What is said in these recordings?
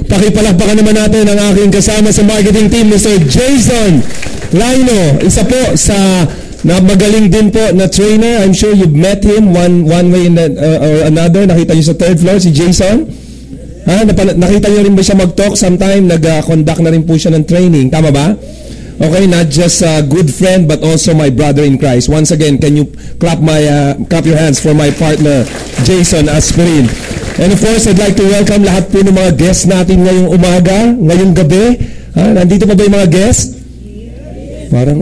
Pakipalakpakan naman natin ang aking kasama sa marketing team, Mr. Jason Lino. Isa po sa magaling din po na trainer. I'm sure you've met him one way or another. Nakita niyo sa third floor si Jason. Nakita niyo rin ba siya mag-talk sometime? Nag-conduct na rin po siya ng training. Tama ba? Okay, not just a good friend but also my brother in Christ. Once again, can you clap your hands for my partner, Jason Aspirin. And of course, I'd like to welcome lahat po ng mga guests natin ngayong umaga, ngayong gabi. Nandito pa ba yung mga guests? Parang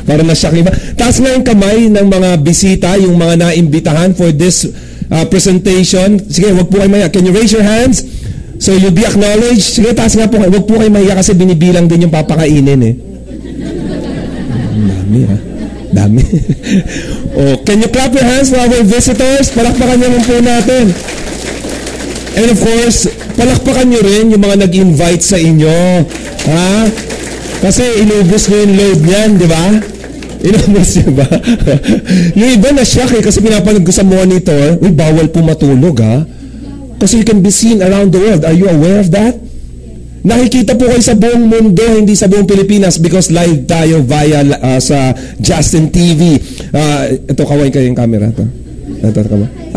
parang nasyak iba. Taas nga yung kamay ng mga bisita, yung mga naimbitahan for this presentation. Sige, wag po kayo maya. Can you raise your hands? So you'll be acknowledged. Sige, taas nga po kayo. Wag po kayo mahiya kasi binibilang din yung papakainin eh. Dami. Can you clap your hands for our visitors? Palakpakan naman po natin. And of course, palakpakan nyo rin yung mga nag-invite sa inyo. Kasi inubos nyo yung load niyan, di ba? Inubos nyo ba? Yung iba na-shock kasi pinapanood ko sa monitor, bawal po matulog Kasi you can be seen around the world. Are you aware of that? Nakikita po kayo sa buong mundo, hindi sa buong Pilipinas because live tayo via sa Justin TV. Ito, kaway kayo yung camera. Ito,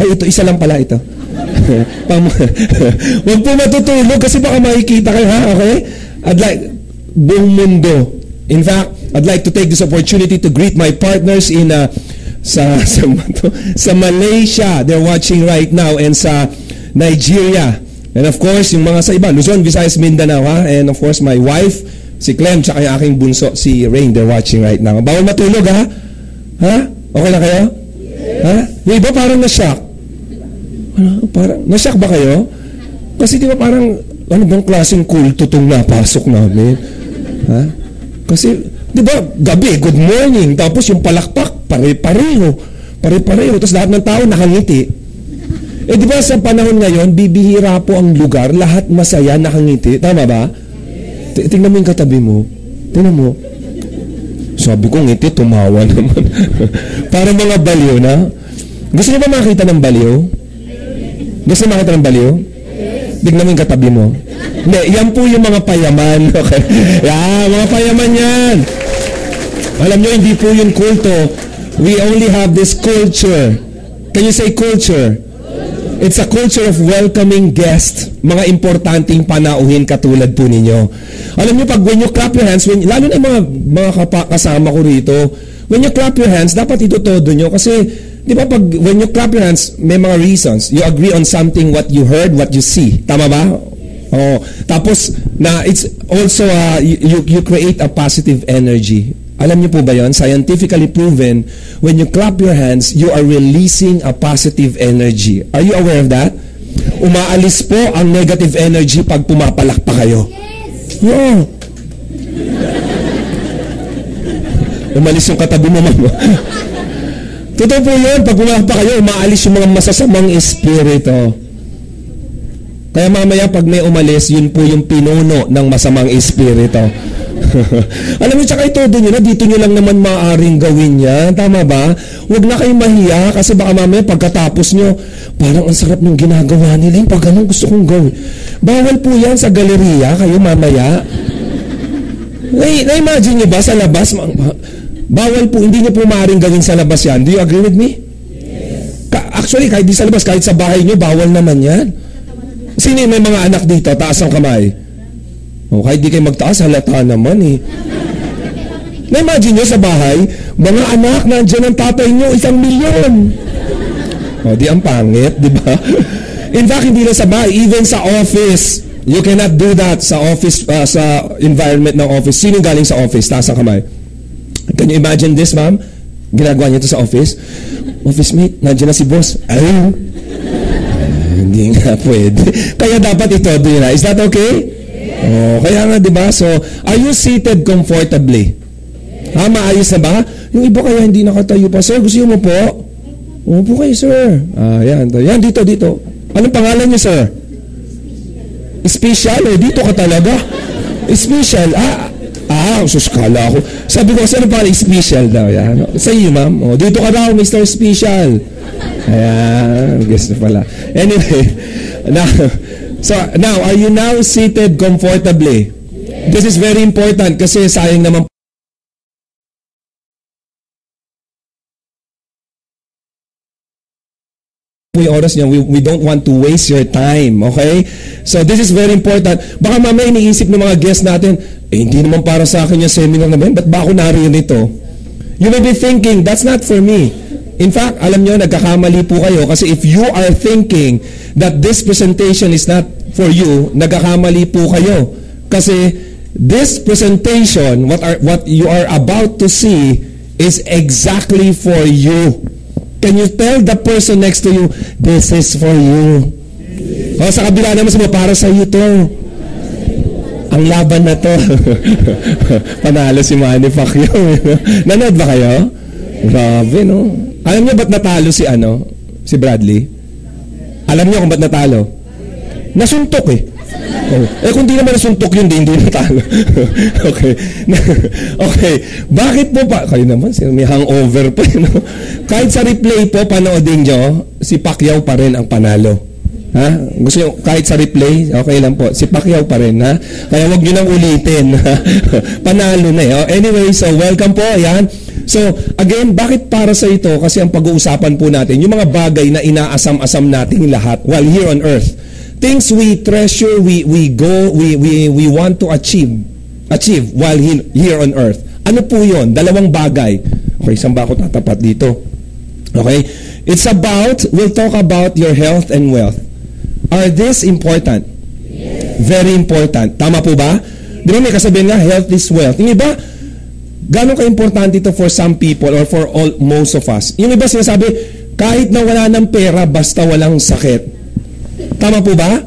ito, isa lang pala ito. Huwag po matutulog kasi baka makikita kayo, okay? Buong mundo. In fact, I'd like to take this opportunity to greet my partners in sa Malaysia. They're watching right now, and sa Nigeria. And of course, yung mga sa iba, Luzon, Visayas, Mindanao, and of course, my wife, si Clem, tsaka yung aking bunso, si Rain, they're watching right now. Bawal matulog, ha? Okay na kayo? Yung iba parang na-shock. Parang, na-shock ba kayo? Kasi di ba parang, ano bang klaseng kulto itong napasok namin? Kasi, di ba, gabi, good morning, tapos yung palakpak, pare-pareho. Tapos lahat ng tao nakangiti. Di ba sa panahon ngayon, bibihira po ang lugar, lahat masaya, nakangiti. Tama ba? Tingnan mo yung katabi mo. Tingnan mo. Sabi ko, ngiti, tumawa naman. Parang mga baliw na. Gusto niyo ba makita ng baliw? Gusto niyo makita ng baliw? Tingnan mo yung katabi mo. Hindi, yan po yung mga payaman. Okay? Mga payaman yan. Alam nyo, hindi po yung kulto. We only have this culture. Can you say culture? It's a culture of welcoming guests, mga importanteng panauhin katulad po ninyo. Alam niyo, when you clap your hands, lalo na mga kasama ko rito, when you clap your hands, dapat itutodo nyo. Kasi, di ba, when you clap your hands, may mga reasons. You agree on something, what you heard, what you see. Tama ba? Tapos, it's also, you create a positive energy. Alam niyo po ba yun? Scientifically proven, when you clap your hands, you are releasing a positive energy. Are you aware of that? Umaalis po ang negative energy pag pumapalakpak kayo. Yeah. Umalis yung katabi mo, mama. Totoo po yun. Pag pumapalakpak kayo, umaalis yung mga masasamang espiritu. Kaya mamaya pag may umalis, yun po yung pinuno ng masamang espiritu. Alam mo, tsaka ito doon yun, dito nyo lang naman maaaring gawin yan. Tama ba? Huwag na kayong mahiya kasi baka mamaya pagkatapos nyo, parang ang sarap ng ginagawa nila. Yung pag ganun gusto kong gawin. Bawal po yan sa galeriya kayo mamaya. Na-imagine nyo ba sa labas? Bawal po, hindi nyo po maaaring gawin sa labas yan. Do you agree with me? Yes. Actually, kahit di sa labas, kahit sa bahay nyo, bawal naman yan. Sino may mga anak dito? Taas ang kamay. Kahit di kayo magtaas, halata naman eh. Na-imagine nyo sa bahay, mga anak, nandiyan ang tatay nyo, 1 milyon. Di ang pangit, di ba? In fact, hindi lang sa bahay, even sa office. You cannot do that sa office, sa environment ng office. Sino galing sa office? Taas ang kamay. Can you imagine this, ma'am? Ginagawa niyo ito sa office? Office mate, nandiyan na si boss. Hindi nga pwede. Kaya dapat ito, do you know? Is that okay? Kaya nga, di ba? So, are you seated comfortably? Maayos na ba? Yung iba kaya hindi nakatayo pa. Sir, gusto mo po? Upo kayo, sir. Yan. Yan, dito. Anong pangalan niyo, sir? Special, dito ka talaga. Special, suskala ako. Sabi ko, saan pa special daw yan? Sa iyo, ma'am. Dito ka daw, Mr. Special. Ayan, guess na pala. Anyway, now, are you now seated comfortably? This is very important kasi sayang naman po yung oras niya. We don't want to waste your time, okay? So this is very important. Baka mamaya iniisip ng mga guests natin, hindi naman para sa akin yung seminar na ba ba't ba ako nariyan ito? You may be thinking, that's not for me. In fact, alam nyo, nagkakamali po kayo kasi if you are thinking that this presentation is not for you, nagkakamali po kayo. Kasi this presentation, what you are about to see is exactly for you. Can you tell the person next to you, this is for you? O sa kabila naman sabi, para sa iyo to. Ang laban na to. Panalo si Manny Pacquiao. Nanood ba kayo? Grabe, no? Alam niyo ba't natalo si Bradley? Alam niyo kung ba't natalo? Nasuntok eh. Oh. Kung di naman nasuntok yun, hindi natalo. Okay. Okay. Bakit po pa? Kayo naman, may hangover pa. No? Kahit sa replay po, panoodin nyo, si Pacquiao pa rin ang panalo. Ha? Gusto nyo, kahit sa replay, okay lang po. Si Pacquiao pa rin, ha? Kaya wag nyo nang ulitin. Panalo na eh. Oh, anyway, so welcome po. Ayan. So, again, bakit para sa ito? Kasi ang pag-uusapan po natin, yung mga bagay na inaasam-asam nating lahat while here on earth. Things we treasure, we want to achieve while here on earth. Ano po yun? Dalawang bagay. Okay, saan ba ako tatapat dito? Okay? We'll talk about your health and wealth. Are these important? Yes. Very important. Tama po ba? Di ba may kasabihin nga, health is wealth. Yung iba, gano'n ka-importante ito for some people or for most of us? Yung iba sinasabi, kahit na wala ng pera, basta walang sakit. Tama po ba?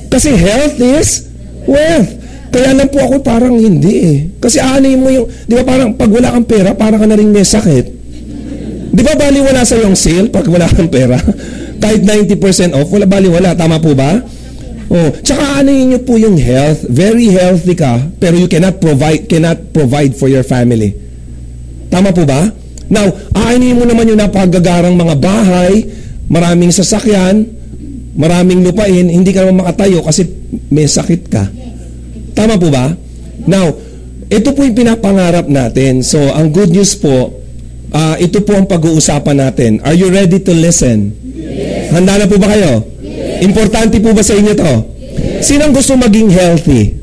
Kasi health is wealth. Kaya lang po ako parang hindi eh. Kasi aanay mo yung, di ba parang pag wala kang pera, parang ka na rin may sakit. Di ba bali wala sa yung sale pag wala kang pera? Kahit 90% off, bali wala. Tama po ba? Oh, tsaka aanayin niyo po yung health. Very healthy ka, pero you cannot provide for your family. Tama po ba? Now, aanayin mo naman yung napagagarang mga bahay, maraming sasakyan, maraming lupain, hindi ka naman makatayo kasi may sakit ka. Tama po ba? Now, ito po yung pinapangarap natin. So, ang good news po, ito po ang pag-uusapan natin. Are you ready to listen? Yes. Handa na po ba kayo? Yes. Importante po ba sa inyo to? Yes. Sinong gusto maging healthy?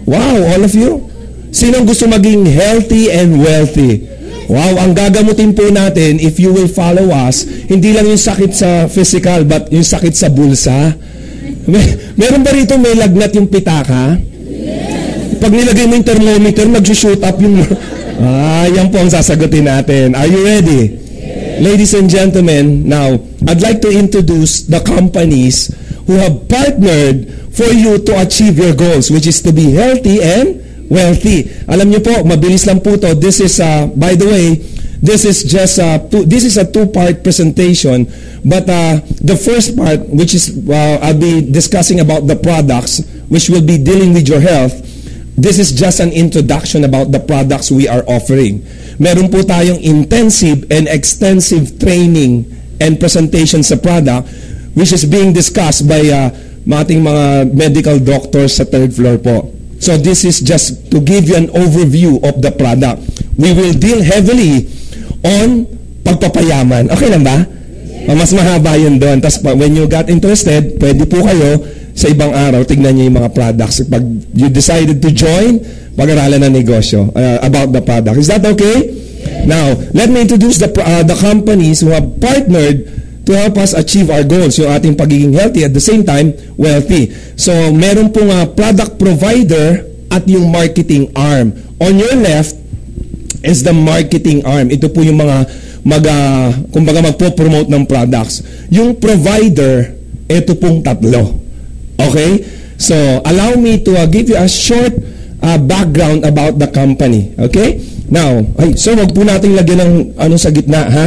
Wow, all of you? Sinong gusto maging healthy and wealthy? Wow, ang gagamutin po natin, if you will follow us, hindi lang yung sakit sa physical, but yung sakit sa bulsa. Meron ba rito may lagnat yung pitaka? Pag nilagay mo yung thermometer, mag-shoot up yung... yan po ang sasagutin natin. Are you ready? Ladies and gentlemen, now, I'd like to introduce the companies who have partnered for you to achieve your goals, which is to be healthy and wealthy. Alam niyo po, mabilis lang po to. This is, by the way, this is a two-part presentation. But the first part, which is, I'll be discussing about the products, which will be dealing with your health. This is just an introduction about the products we are offering. Meron po tayong intensive and extensive training and presentation sa product, which is being discussed by ating mga medical doctors sa third floor po. So this is just to give you an overview of the product. We will deal heavily on pagpapayaman. Okay lang ba? Mas mahaba yun doon. Tapos when you got interested, pwede po kayo sa ibang araw, tignan niyo yung mga products. Pag you decided to join, pag-aralan ng negosyo about the product. Is that okay? Now, let me introduce the companies who have partnered to help us achieve our goals, yung ating pagiging healthy at the same time, wealthy. So, meron pong product provider at yung marketing arm. On your left is the marketing arm. Ito po yung mga kumbaga magpo-promote ng products. Yung provider, ito pong tatlo. Okay? So, allow me to give you a short background about the company. Okay? Now, so wag po nating lagyan ng sa gitna, ha?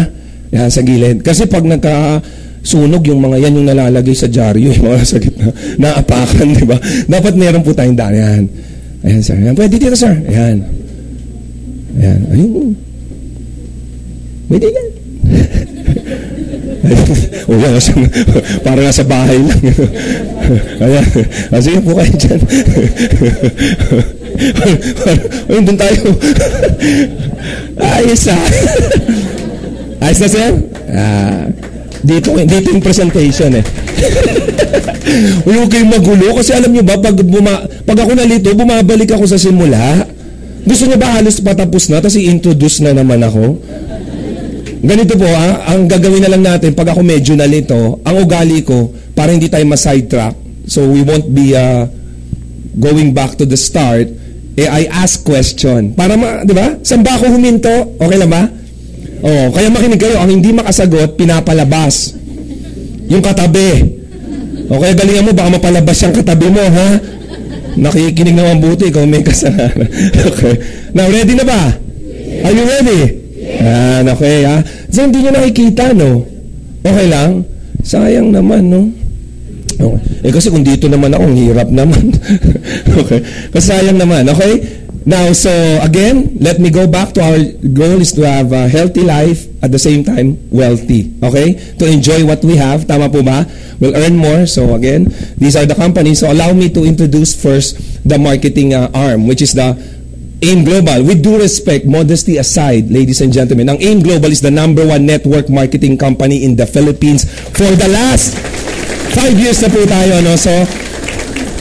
Yan, sa gilid. Kasi pag nagkasunog yung mga yan yung nalalagay sa dyaryo, yung mga sa gitna, naapakan, di ba? Dapat meron po tayong daan. Yan. Ayan, sir. Ayan, pwede dito, sir. Ayan. Ayan. Ayun. Pwede yan. O yan, parang nasa bahay lang. Ayan. Sige po kayo dyan. Ayun, doon tayo. Ayos Ayos na, sir? Dito yung presentation eh. Huwag kayong magulo kasi alam nyo ba, pag ako nalito, bumabalik ako sa simula. Gusto niya ba halos patapos na, tapos i-introduce na naman ako? Ganito po, ang gagawin na lang natin, pag ako medyo nalito, ang ugali ko, para hindi tayo ma-sidetrack, so we won't be going back to the start, I ask question. Para di ba? Saan ba ako huminto? Okay lang ba? Kaya makinig kayo, ang hindi makasagot, pinapalabas. Yung katabi. Kaya galingan mo, baka mapalabas yung katabi mo, ha? Nakikinig naman buti, ikaw may kasalanan. Okay. Now, ready na ba? Are you ready? Okay, ha? So, hindi nyo nakikita, no? Okay lang? Sayang naman, no? Okay. Kasi kung dito naman ako, ang hirap naman. Okay. Kasi sayang naman, okay? Now, so again, let me go back to our goal is to have a healthy life at the same time wealthy. Okay? To enjoy what we have. Tama po ba? We'll earn more. So again, these are the companies. So allow me to introduce first the marketing arm, which is the AIM Global. With due respect, modesty aside, ladies and gentlemen, ang AIM Global is the #1 network marketing company in the Philippines for the last 5 years na po tayo. No? So,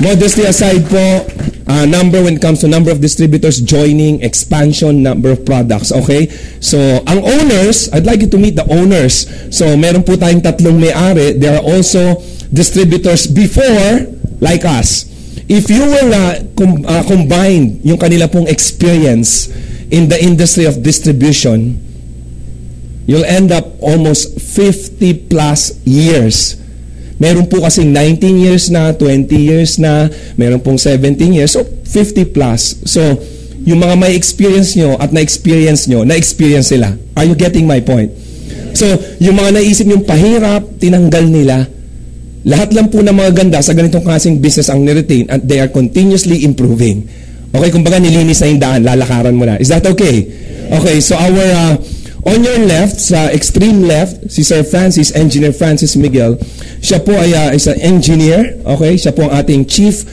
modesty aside po, number when it comes to number of distributors joining, expansion, number of products. Okay? So, ang owners, I'd like you to meet the owners. So, meron po tayong 3 may-ari. There are also distributors before, like us. If you will combine yung kanila pong experience in the industry of distribution, you'll end up almost 50 plus years. Meron po kasing 19 years na, 20 years na, meron pong 17 years, so 50 plus. So, yung mga may experience nyo at na-experience nyo, na-experience sila. Are you getting my point? So, yung mga naisip yung pahirap, tinanggal nila. Lahat lang po ng mga ganda sa ganitong klaseng business ang niretain and they are continuously improving. Okay, kumbaga nilinis na yung daan, lalakaran mo na. Is that okay? Okay, so our... on your left, sa extreme left, si Sir Francis, Engineer Francis Miguel. Siya po ay isang engineer. Okay? Siya po ang ating Chief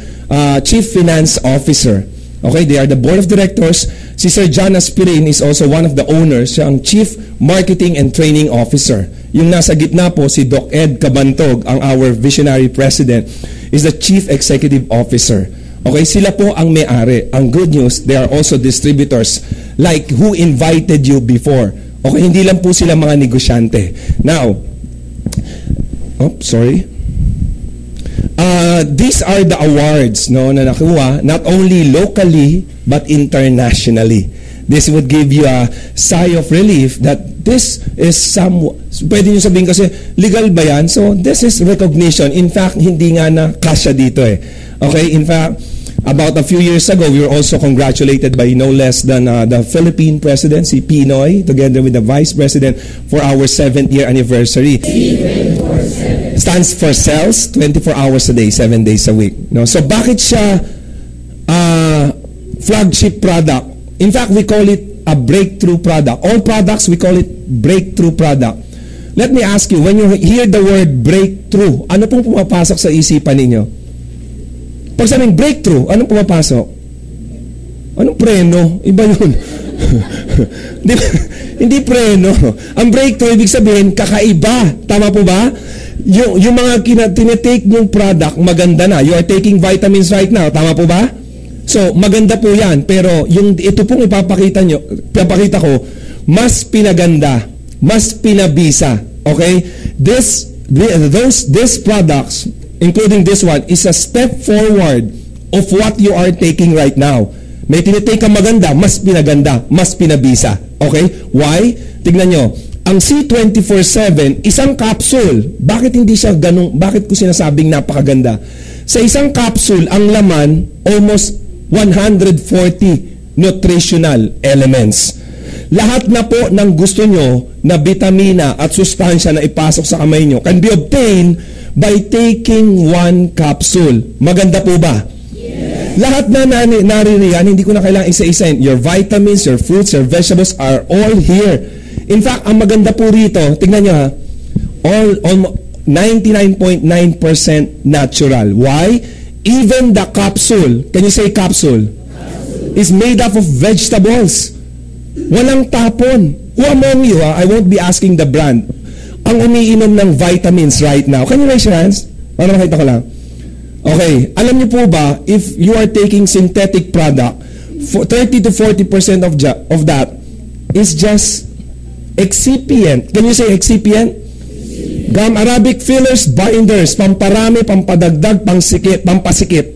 Finance Officer. Okay? They are the Board of Directors. Si Sir John Aspirin is also one of the owners. Siya ang Chief Marketing and Training Officer. Yung nasa gitna po, si Doc Ed Cabantog, ang our Visionary President, is the Chief Executive Officer. Okay? Sila po ang may-ari. Ang good news, they are also distributors like who invited you before. Okay, hindi lang po sila mga negosyante. Now, these are the awards na nakuha, not only locally, but internationally. This would give you a sigh of relief that this is pwede nyo sabihin kasi, legal ba yan? So, this is recognition. In fact, hindi nga na kasya dito eh. Okay, in fact, about a few years ago, we were also congratulated by no less than the Philippine President, si Pinoy, together with the Vice President for our 7th year anniversary. Stands for cells, 24 hours a day, 7 days a week. No? So bakit siya flagship product? In fact, we call it a breakthrough product. All products, we call it breakthrough product. Let me ask you, when you hear the word breakthrough, ano pong pumapasok sa isipan ninyo? Pag sabing breakthrough, anong pumapasok? Anong preno? Iba yun. Hindi preno. Ang breakthrough, ibig sabihin, kakaiba. Tama po ba? Yung mga tinitake yung product, maganda na. You are taking vitamins right now. Tama po ba? So, maganda po yan. Pero ito pong ipapakita ko, mas pinaganda, mas pinabisa. Okay? These products, including this one, is a step forward of what you are taking right now. May tinitake ka maganda, mas pinaganda, mas pinabisa. Okay? Why? Tignan nyo. Ang C24/7, isang capsule. Bakit hindi siya ganun? Bakit ko sinasabing napakaganda? Sa isang capsule, ang laman, almost 140 nutritional elements. Lahat na po ng gusto nyo na vitamina at sustansya na ipasok sa kamay nyo can be obtained by taking one capsule. Maganda po ba? Yes. Lahat na naririyan, hindi ko na kailangan isa-isain. Your vitamins, your fruits, your vegetables are all here. In fact, ang maganda po rito, tingnan nyo ha, almost 99.9% natural. Why? Even the capsule, can you say capsule? Is made up of vegetables. Walang tapon. Who among you, I won't be asking the brand, ang umiinom ng vitamins right now? Can you raise your hands? Para makita ko lang. Okay, alam niyo po ba, if you are taking synthetic product, 30 to 40% of that is just excipient. Can you say excipient? Gum arabic fillers, binders, pamparami, pampadagdag, pampasikip.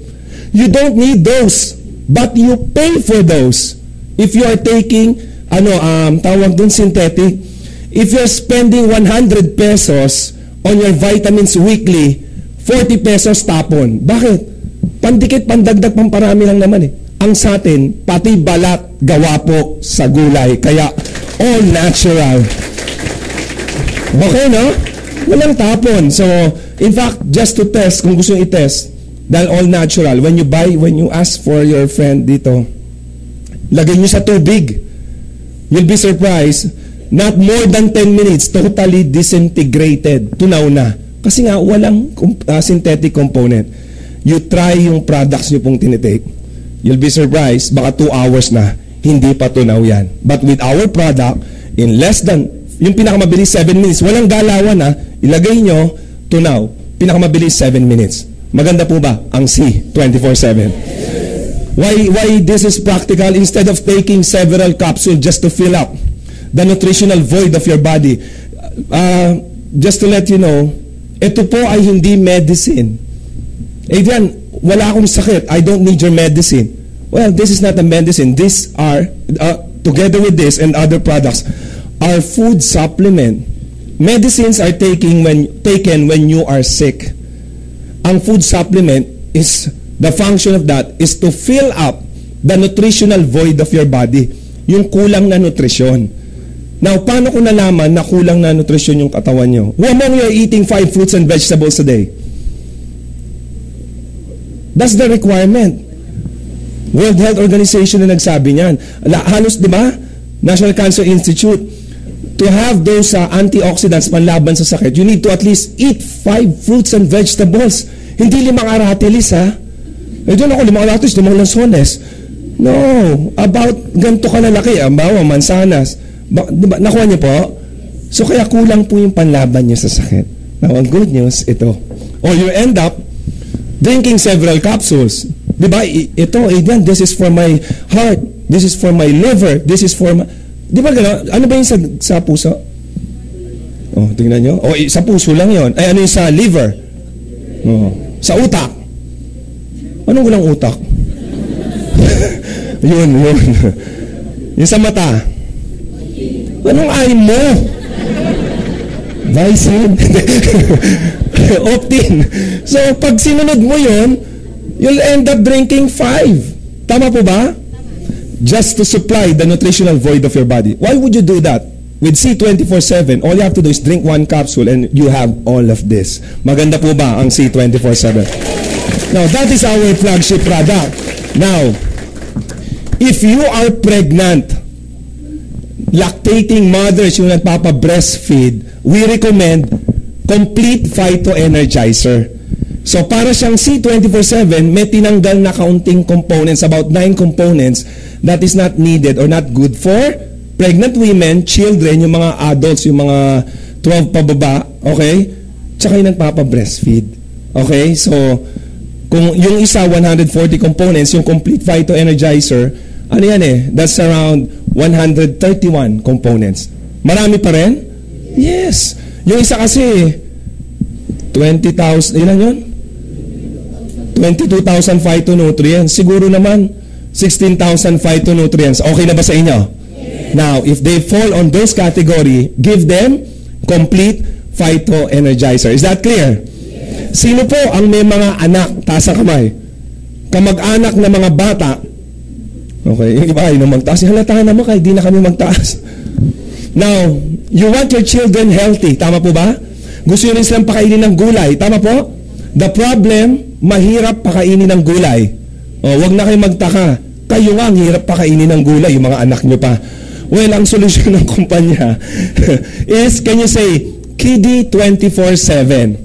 You don't need those, but you pay for those. If you are taking, tawag dun synthetic, if you're spending 100 pesos on your vitamins weekly, 40 pesos tapon. Bakit? Pandikit, pandagdag, pamparami lang naman eh. Ang sa atin, pati balat, gawa po sa gulay. Kaya, all natural. Okay, no? Walang tapon. So, in fact, just to test, kung gusto nyo i-test, dahil all natural, when you ask for your friend dito, lagay nyo sa tubig. You'll be surprised. Not more than 10 minutes, totally disintegrated. Tunaw na. Kasi nga, walang synthetic component. You try yung products nyo pong tinitake. You'll be surprised, baka 2 hours na, hindi pa tunaw yan. But with our product, in less than, yung pinakamabilis 7 minutes, walang galawan na, ilagay nyo, tunaw. Pinakamabilis 7 minutes. Maganda po ba? Ang C, 24/7. Why this is practical? Instead of taking several capsules just to fill up the nutritional void of your body, just to let you know, ito po ay hindi medicine. Adrian, wala akong sakit. I don't need your medicine. Well, this is not a medicine. These are, together with this and other products, are food supplement. Medicines are taken when you are sick. Ang food supplement is, the function of that is to fill up the nutritional void of your body. Yung kulang na nutrisyon. Now, paano ko nalaman na kulang na nutrisyon yung katawan nyo? Who among you are eating 5 fruits and vegetables a day? That's the requirement. World Health Organization na nagsabi niyan. Halos, di ba? National Cancer Institute, to have those antioxidants panlaban sa sakit, you need to at least eat 5 fruits and vegetables. Hindi 5 aratilis, ha? Doon ako, 5 aratilis, 5 lansones. No, about ganito kalalaki, bawa, mansanas. Diba, nakuha niyo po? So kaya kulang po yung panlaban niyo sa sakit. Now, ang good news, ito. Or you end up drinking several capsules. Diba, ito, Adrian, this is for my heart, this is for my liver, this is for my... Diba gano'n? Ano ba yung sa puso? Oh, tingnan nyo. Oh, sa puso lang yon. Ay, ano yung sa liver? Oh, sa utak. Anong walang utak? yun. Yung sa mata. Anong eye mo? Vicin. Optin. So, pag sinunod mo yun, you'll end up drinking 5. Tama po ba? Just to supply the nutritional void of your body. Why would you do that? With C24/7, all you have to do is drink 1 capsule and you have all of this. Maganda po ba ang C24/7? Now, that is our flagship product. Now, if you are pregnant, lactating mothers yung nagpapa-breastfeed, we recommend complete Phyto Energizer. So para siyang C24/7, may tinanggal na kaunting components, about 9 components that is not needed or not good for pregnant women, children, yung mga adults, yung mga 12 pababa, okay? Tsaka yung nagpapa-breastfeed. Okay? So, kung yung isa, 140 components, yung complete Phyto Energizer, ano yan eh? That's around 131 components. Marami pa rin? Yes. Yung isa kasi, 20,000, ilan yun? 22,000 phytonutrients. Siguro naman, 16,000 phytonutrients. Okay na ba sa inyo? Yes. Now, if they fall on those category, give them complete Phyto Energizer. Is that clear? Yes. Sino po ang may mga anak? Taas ang kamay. Kamag-anak na mga bata. Okay, yung iba ay na magtaas. Halata naman kayo, di na kami magtaas. Now, you want your children healthy. Tama po ba? Gusto nyo rin silang pakainin ng gulay. Tama po? The problem, mahirap pakainin ng gulay. O, wag na kayo magtaka. Kayo nga ang hirap pakainin ng gulay, yung mga anak nyo pa. Well, ang solusyon ng kumpanya is, can you say, Kiddy 24/7.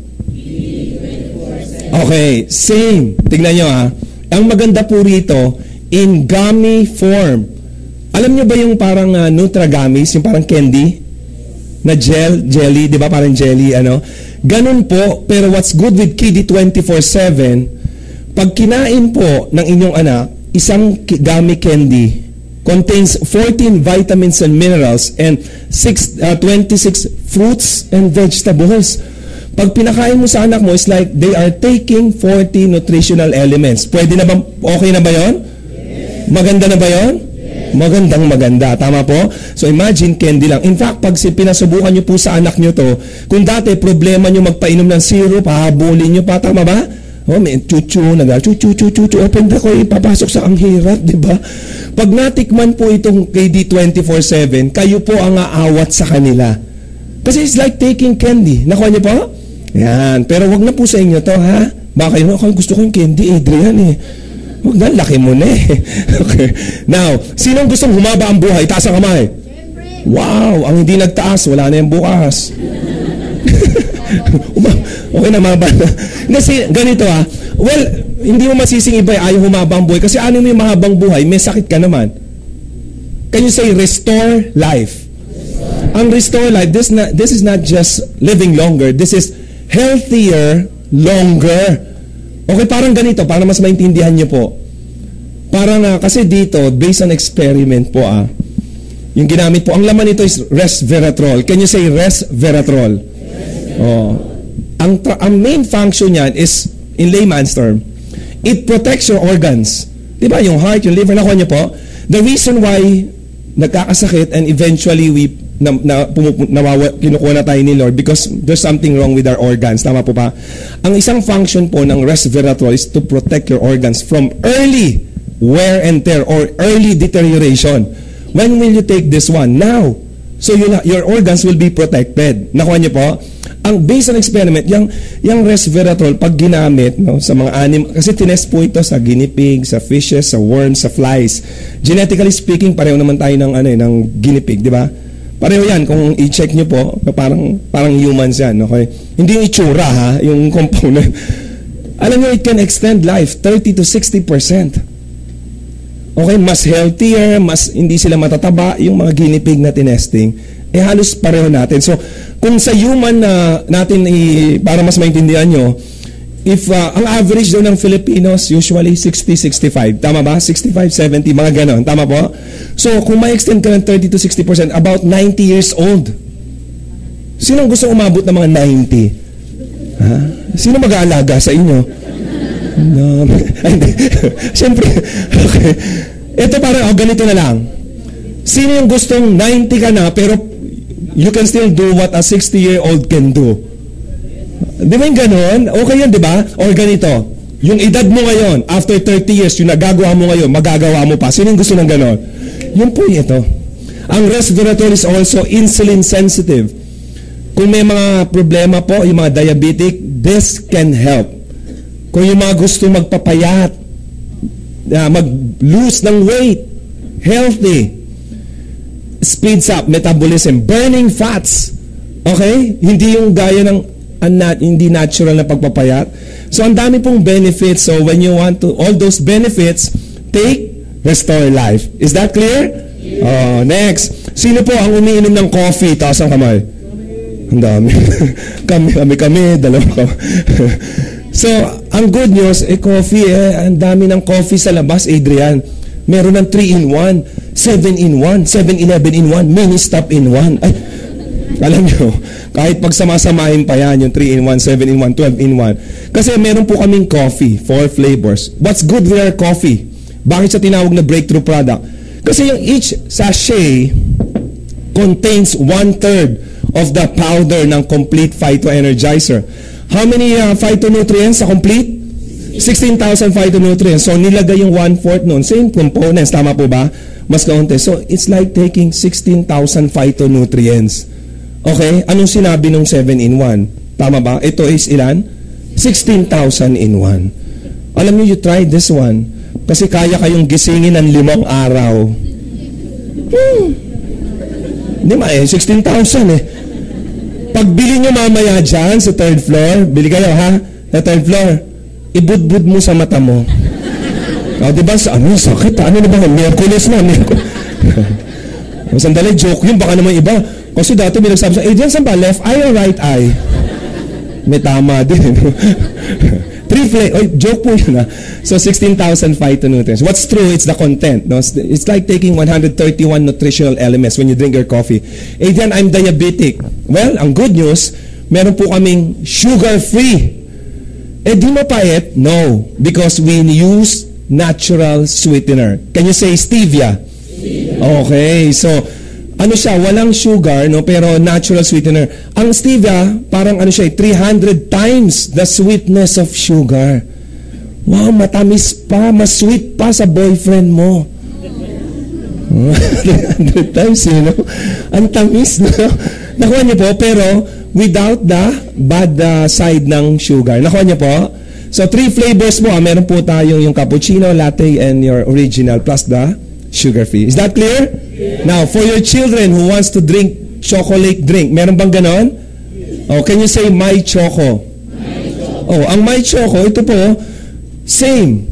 Okay, same. Tignan nyo Ang maganda po rito, in gummy form. Alam nyo ba yung parang Nutragamis, yung parang candy? Na jelly, di ba? Parang jelly, Ganun po, pero what's good with Kiddy 24/7, pag kinain po ng inyong anak, isang gummy candy contains 14 vitamins and minerals and 26 fruits and vegetables. Pag pinakain mo sa anak mo, it's like they are taking 40 nutritional elements. Pwede na ba, okay na ba yun? Maganda na ba yun? Magandang maganda. Tama po? So imagine, candy lang. In fact, pag pinasubukan nyo po sa anak nyo to, kung dati problema nyo magpainom ng syrup, hahabulin nyo pa. Tama ba? May chuchu, open the ko, ipapasok sa ang hirap, di ba? Pag natikman po itong KD 24/7, kayo po ang aawat sa kanila. Kasi it's like taking candy. Nakuha niyo po? Yan. Pero wag na po sa inyo to, ha? Baka yun, gusto ko yung candy, Adrian, Wag na, laki mo na Okay. Now, sinong gustong humaba ang buhay? Taas ang kamay. Wow, ang hindi nagtaas, wala na yung bukas. Okay na, maba na. Kasi, ganito well, hindi mo masising iba ayaw humaba ang buhay. Kasi ano mo yung mahabang buhay, may sakit ka naman. Can you say, restore life? Ang restore life, this is not just living longer. This is healthier, longer. Okay, parang ganito, para mas maintindihan nyo po. Parang kasi dito, based on experiment po yung ginamit po, ang laman nito is resveratrol. Can you say resveratrol? Ang main function niyan is, in layman's term, it protects your organs. Diba? Yung heart, yung liver, nakuha niyo po. The reason why nagkakasakit and eventually kinukuha na tayo ni Lord because there's something wrong with our organs. Tama po ba? Ang isang function po ng resveratrol is to protect your organs from early wear and tear or early deterioration. When will you take this one? Now. So your organs will be protected. Nakuha niyo po? Ang based on experiment, yung resveratrol, pag ginamit sa mga kasi tinest po ito sa guinea pig, sa fishes, sa worms, sa flies. Genetically speaking, pareho naman tayo ng guinea pig, di ba? Pareho yan, kung i-check nyo po, parang humans yan, okay? Hindi yung itsura, yung component. Alam nyo, it can extend life 30 to 60%. Okay, mas healthier, mas hindi sila matataba, yung mga guinea pig na tinesting, halos pareho natin. So, kung sa human natin, para mas maintindihan nyo, if ang average daw ng Filipinos, usually 60-65. Tama ba? 65-70, mga ganon. Tama po? So, kung may extend ka ng 30 to 60%, about 90 years old. Sinong gusto umabot ng mga 90? Sino mag-aalaga sa inyo? No. Siyempre, okay. Ito parang, ganito na lang. Sino yung gustong 90 ka na, pero you can still do what a 60-year-old can do? Di ba yung ganon? Okay yan, di ba? Or ganito, yung edad mo ngayon, after 30 years, yung nagagawa mo ngayon, magagawa mo pa. Sino yung gusto ng ganon? Yun po ito. Ang resveratrol is also insulin sensitive. Kung may mga problema po, yung mga diabetic, this can help. Kung yung mga gusto magpapayat, mag-lose ng weight, healthy, speeds up metabolism, burning fats. Okay? Hindi yung gaya ng hindi natural na pagpapayat. So, ang dami pong benefits. So, when you want to, all those benefits, take Restore Life. Is that clear? Next. Sino po ang umiinom ng coffee? Taas ang kamay. Ang dami. kami, dalawa ka. So, ang good news, coffee, ang dami ng coffee sa labas, Adrian. Meron ng 3-in-1, 7-in-1, 7-11-in-1, mini-stop-in-1. Ay, alam nyo, kahit pagsamasamahin pa yan, yung 3-in-1, 7-in-1, 12-in-1. Kasi meron po kaming coffee, 4 flavors. What's good with our coffee? Bakit siya tinawag na breakthrough product? Kasi yung each sachet contains 1/3 of the powder ng complete phytoenergizer. How many phytonutrients sa complete? 16,000 phytonutrients. So, nilagay yung 1/4 nun. Same components. Tama po ba? Mas kaunti. So, it's like taking 16,000 phytonutrients. Okay? Anong sinabi nung 7-in-1? Tama ba? Ito is ilan? 16,000 in 1. Alam niyo, you try this one. Kasi kaya kayong gisingin ng 5 araw. Hindi 16,000 pagbili nyo mamaya dyan sa third floor, bili kayo ha, sa third floor, ibudbud mo sa mata mo. O, diba, ano, sakit, ano na ba, Miyerkules na, sandali, joke yun, baka naman iba. Kasi dati may nagsabi sa, dyan saan ba, left eye or right eye? May tama din. Joke po yun ha. So 16,000 phytonutrients. What's true, it's the content. No? It's like taking 131 nutritional elements when you drink your coffee. Adrian, I'm diabetic. Well, ang good news, meron po kaming sugar-free. Di mapait? No. Because we use natural sweetener. Can you say stevia? Okay, so ano siya, walang sugar, no, pero natural sweetener. Ang stevia, parang ano siya, 300 times the sweetness of sugar. Wow, matamis pa, mas sweet pa sa boyfriend mo. 300 times, you know? Ang tamis, no? Nakuha niyo po, pero without the bad side ng sugar. Nakuha niyo po? So, 3 flavors mo. Meron po tayong yung cappuccino, latte, and your original, plus the sugar-free. Is that clear? Yeah. Now, for your children who wants to drink chocolate drink, meron bang ganon? Oh, can you say my choco? Oh, ang my choco, ito po, same.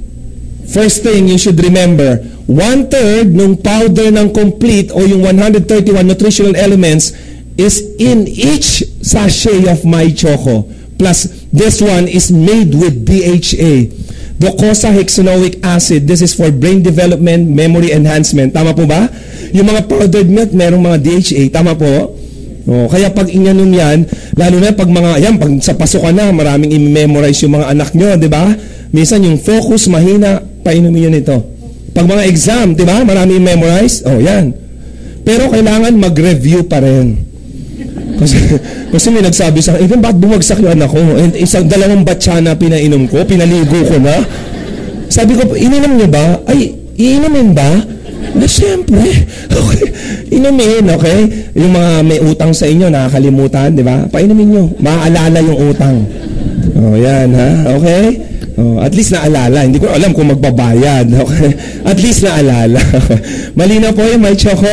First thing you should remember, 1/3 nung powder ng complete o yung 131 nutritional elements is in each sachet of my choco. Plus, this one is made with DHA. Docosahexaenoic acid. This is for brain development, memory enhancement. Tama po ba? Yung mga powdered milk, merong mga DHA. Tama po? Oh, kaya pag inanom yan, lalo na pag pag sa pasukan na, maraming i-memorize yung mga anak nyo, di ba? Minsan yung focus, mahina, painumin nyo nito. Pag mga exam, di ba? Maraming i-memorize. Oh, yan. Pero kailangan mag-review pa rin. Kasi may nagsabi sa akin, bakit bumagsak yung anak ko? Dalawang batsa na pinainom ko, pinaligo ko na. Sabi ko, ininom niyo ba? Ay, iinumin ba? Siyempre. Okay. Inumin, okay? Yung mga may utang sa inyo, nakakalimutan, di ba? Painumin nyo. Maaalala yung utang. Oh, yan, ha? Okay? Oh, at least naalala. Hindi ko alam kung magbabayad. Okay? At least naalala. Malinaw po yung may choco?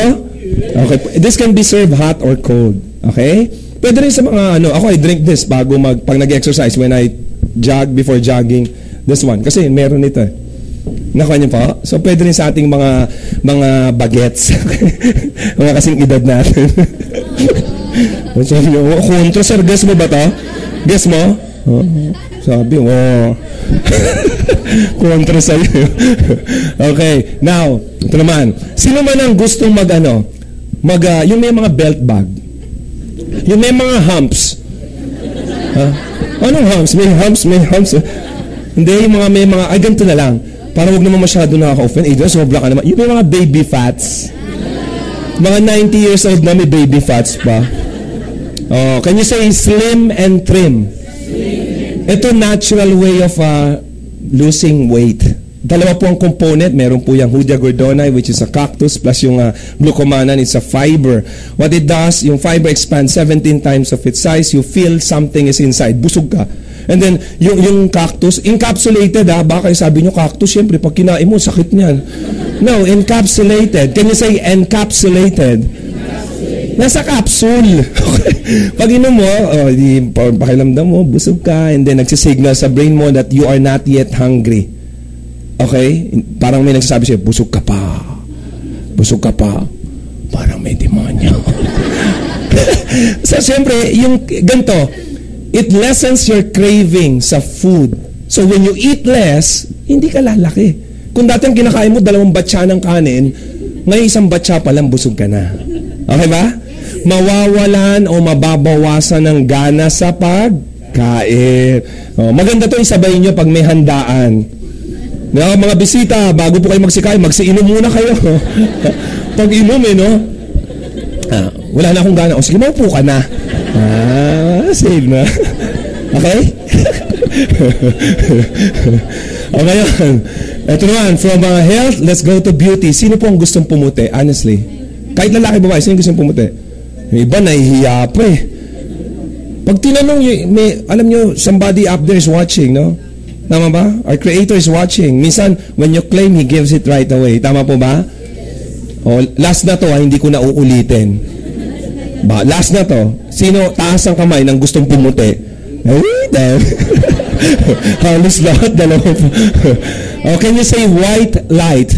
Okay. This can be served hot or cold. Okay? Pwede rin sa mga ako I drink this bago pag nag-exercise when I jog before jogging this one kasi meron ito. Nakuha niyo po? So pwede rin sa ating mga bagets. Mga kasing edad natin. Sabi niyo, kontra sir, guess mo ba to? Guess mo? Oh, sabi mo. Kontra sa'yo. Okay, now, ito naman. Sino man ang gustong yung may mga belt bag? Yung may mga humps. Anong humps? May humps. Hindi, may mga, ganito na lang. Para huwag naman masyado nakaka-offend. Sobra ka naman. Yung may mga baby fats. Mga 90 years old na may baby fats pa. Oh, can you say slim and trim? Ito natural way of losing weight. Dalawa po ang component. Meron po yung Hoodia gordoni, which is a cactus, plus yung glucomannan, it's a fiber. What it does, yung fiber expands 17 times of its size. You feel something is inside. Busog ka. And then, yung cactus, encapsulated baka sabi nyo, cactus, syempre, pag kinain mo, sakit niyan. No, encapsulated. Can you say encapsulated? Nasa capsule. Pag inom mo, pakilamdam mo, busog ka, and then nagsisignal sa brain mo that you are not yet hungry. Okay? Parang may nagsasabi sa'yo, busog ka pa. Busog ka pa. Parang may demonyo. So, siyempre, yung ganito, it lessens your craving sa food. So, when you eat less, hindi ka lalaki. Kung dati ang kinakain mo, 2 batsa ng kanin, ngayon 1 batsa pa lang, busog ka na. Okay ba? Mawawalan o mababawasan ng gana sa pagkain. Maganda to isabay nyo pag may handaan. Mga bisita, bago po kayo magsiinom muna kayo. Pag inom wala na akong gana. O sige, maupo ka na. Save na. Okay? O ngayon, ito naman, from health, let's go to beauty. Sino po ang gustong pumuti? Honestly. Kahit lalaki babae, sino gustong pumuti? Yung iba, nahihiya pa Pag tinanong, alam nyo, somebody up there is watching, no? Tama ba? Our Creator is watching. Minsan, when you claim, He gives it right away. Tama po ba? O, last na to, hindi ko na uulitin. Last na to. Sino taas ang kamay ng gustong pumuti? Ay, damn. Halos lahat, dalawa po. Oh, can you say white light?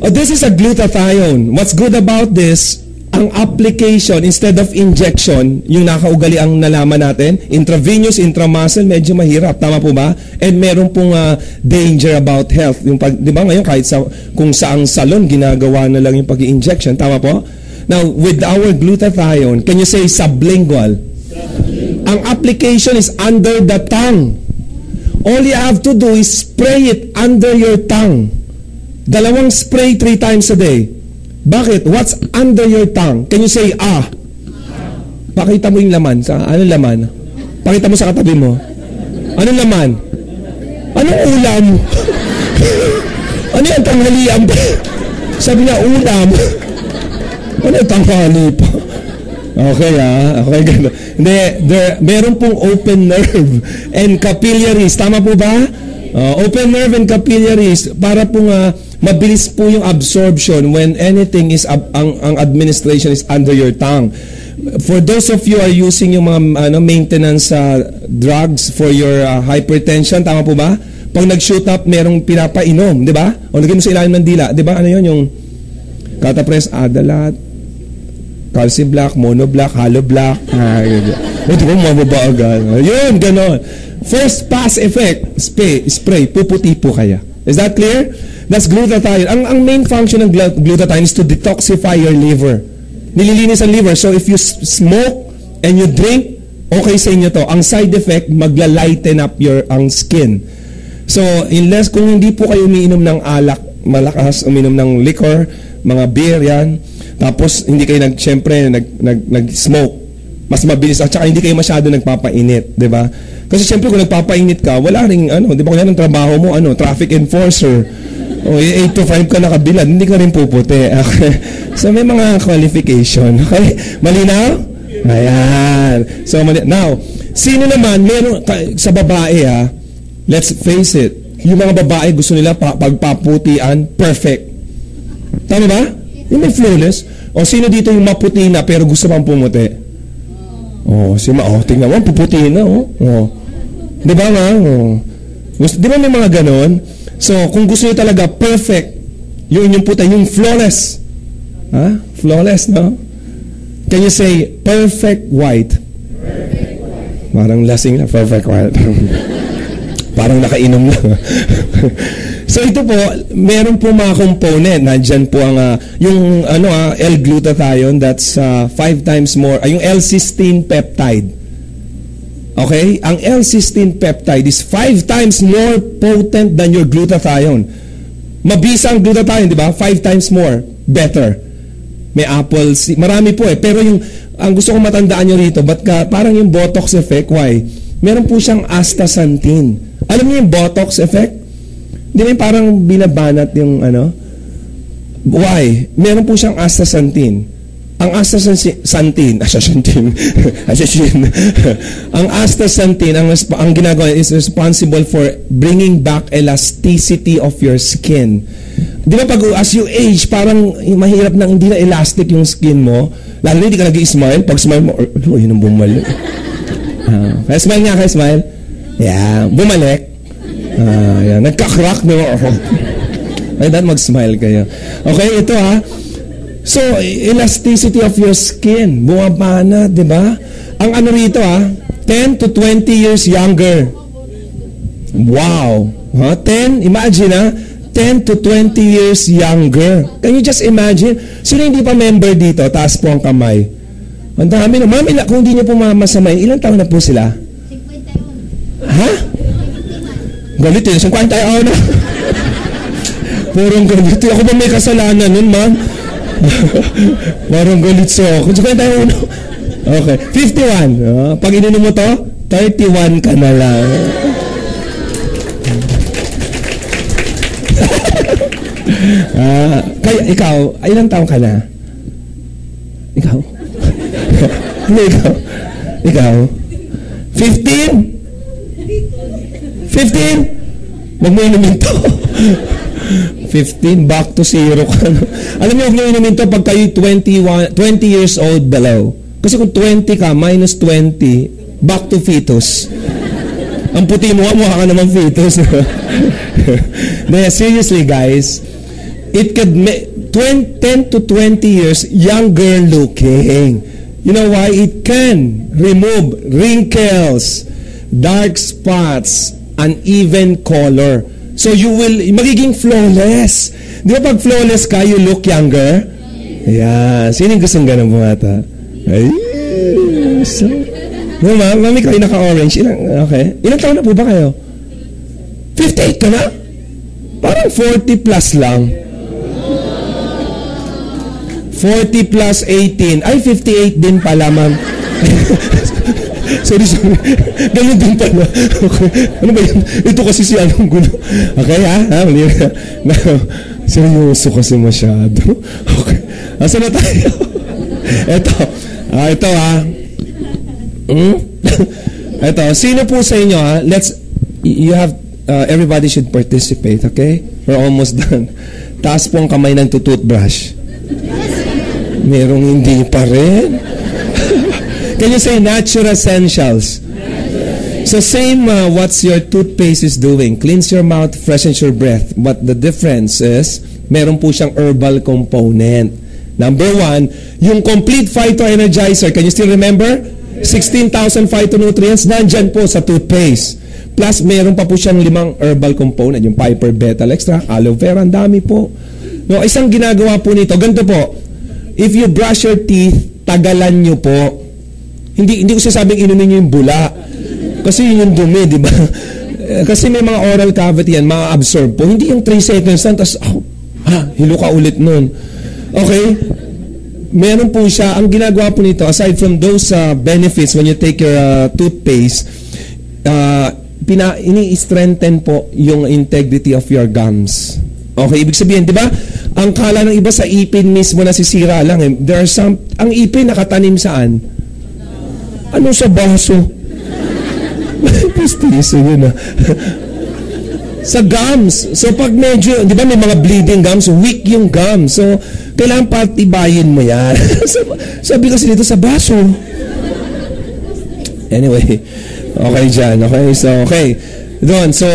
Oh, this is a glutathione. What's good about this, ang application, instead of injection, yung nakaugali ang nalaman natin, intravenous, intramuscle, medyo mahirap. Tama po ba? And meron pong danger about health. Yung di ba ngayon, kahit kung saang salon, ginagawa na lang yung pag-i-injection. Tama po? Now, with our glutathione, can you say sublingual? Ang application is under the tongue. All you have to do is spray it under your tongue. 2 spray 3 times a day. Bakit? What's under your tongue? Can you say, ah? Pakita mo yung laman. Anong laman? Pakita mo sa katabi mo. Anong laman? Anong ulam? Ano yung tanghalian? Sabi niya, ulam. Ano yung tanghali pa? Okay, okay, gano'n. Hindi, meron pong open nerve and capillaries. Tama po ba? Open nerve and capillaries para pong mabilis po yung absorption when anything is ang administration is under your tongue. For those of you are using yung mga maintenance drugs for your hypertension, tama po ba? Pag nag-shoot up, merong pinapainom, di ba? O lagay mo sa ilalim ng dila, di ba? Ano yun? Yung Catapres, Adalat, Calcium Black, Mono Black, Halo Black. Di ba mababa agad? Yun, ganon. First pass effect, spray, puputi po kaya. Is that clear? That's glutathione. Ang main function ng glutathione is to detoxify your liver. Nililinis ang liver. So if you smoke and you drink, okay sa inyo to. Ang side effect, magla-lighten up ang skin. So unless kung hindi po kayo umiinom ng alak, malakas uminom ng liquor, mga beer yan, tapos hindi kayo nag-smoke, mas mabilis at saka hindi kayo masyado nagpapainit, di ba? Kasi siyempre kung nagpapainit ka, wala ring di ba kung yan ang trabaho mo, traffic enforcer. O 8 to 5 ka nakabilad, hindi ka rin puputi. Okay. So may mga qualification. Okay? Malinaw? Ayan. So now, sino naman meron sa babae let's face it, yung mga babae gusto nila pagpaputian perfect. Tama ba? Yung may flawless. O sino dito yung maputi na pero gusto pang pumuti? Tingnan mo, puputihin na, Di ba nga? Di ba may mga ganon? So, kung gusto niyo talaga perfect, yung inyong puti, yung flawless. Flawless, no? Can you say, perfect white? Perfect white. Parang lasing na, perfect white. Parang nakainom na. So, ito po, meron po mga component. Nandyan po ang, yung L-glutathione, that's 5 times more, yung L-cysteine peptide. Okay? Ang L-cysteine peptide is 5 times more potent than your glutathione. Mabisa ang glutathione, di ba? 5 times more. Better. May apple, marami po Pero ang gusto kong matandaan nyo rito, parang yung Botox effect, why? Meron po siyang astaxanthin. Alam niyo yung Botox effect? Di ba parang binabanat yung Why? Meron po siyang astaxanthin. Ang astaxanthin, ang astaxanthin, ang ginagawa is responsible for bringing back elasticity of your skin. Di ba as you age, parang mahirap nang hindi na elastic yung skin mo, lalo na hindi ka nag-i-smile, pag smile mo, yun ang bumalik. Kaya smile nga, kaya smile. Yeah, bumalik. Yan. Nagka-crack, no? Ay, dahil mag-smile kayo. Okay, ito So, elasticity of your skin, bumaba na, di ba? Ang rito 10 to 20 years younger. Wow! 10, imagine 10 to 20 years younger. Can you just imagine? Sino hindi pa member dito? Taas po ang kamay. Ang dami na. Ma'am, kung hindi niyo po masamay, ilang taon na po sila? 50. Galit 50 taon na. Purong galit. Ako ba may kasalanan nun, ma'am? Parang galit ako. Kung tayo okay. 51. Pag ininom mo to, 31 ka na lang. Kaya ikaw, ilang taon ka na? Ikaw? Ano ikaw? Ikaw? 15? 15? Huwag mo inumin to. 15, back to zero ka. Alam niyo, huwag niyo inumin to pag kayo 20 years old below. Kasi kung 20 ka, minus 20, back to fetus. Ang puti mo, mukha ka naman fetus. Seriously, guys, it could make 10 to 20 years younger looking. You know why? It can remove wrinkles, dark spots, uneven color. So you will, magiging flawless. Di ba pag flawless ka, you look younger? Yeah. Sino yung gustong ganun bumata? Ay, so, no, mami kayo naka-orange. Okay. Ilang taon na po ba kayo? 58 ka na? Parang 40 plus lang. 40 plus 18. Ay, 58 din pala, ma'am. sorry. Ganun din pala. Okay. Ano ba yun? Ito kasi si anong gulo. Okay, ha? Mali na. Seryoso kasi masyado. Okay. Asa na tayo? Ito, ha? Ito, sino po sa inyo, ha? Everybody should participate, okay? We're almost done. Taas po ang kamay ng toothbrush. Merong hindi pa rin. Can you say natural essentials? So same, what's your toothpaste is doing? Cleans your mouth, freshens your breath. But the difference is, meron po siyang herbal component. Number 1, yung complete phyto-energizer. Can you still remember? 16,000 phytonutrients nandyan po sa toothpaste. Plus, meron pa po siyang 5 herbal component. Yung Piper Betal Extra, aloe vera, ang dami po. No, isang ginagawa po nito, ganito po. If you brush your teeth, tagalan nyo po. Hindi ko sasabing inumin nyo yung bula. Kasi yun yung dumi, di ba? Kasi may mga oral cavity yan, ma-absorb po. Hindi yung 3 seconds lang, tapos, hilo ka ulit nun. Okay? Meron po siya, ang ginagawa po nito, aside from those benefits when you take your toothpaste, ini-strengthen po yung integrity of your gums. Okay, ibig sabihin, di ba? Ang kala ng iba sa ipin mismo nasisira lang. There are some, ang ipin nakatanim saan? Ano sa baso? Pistiso yun, sa gums. So pag medyo, di ba may mga bleeding gums, weak yung gums. So, kailangan patibayin mo yan. Sabi kasi dito sa baso. Anyway, okay dyan. Okay, so, okay. Doon, so,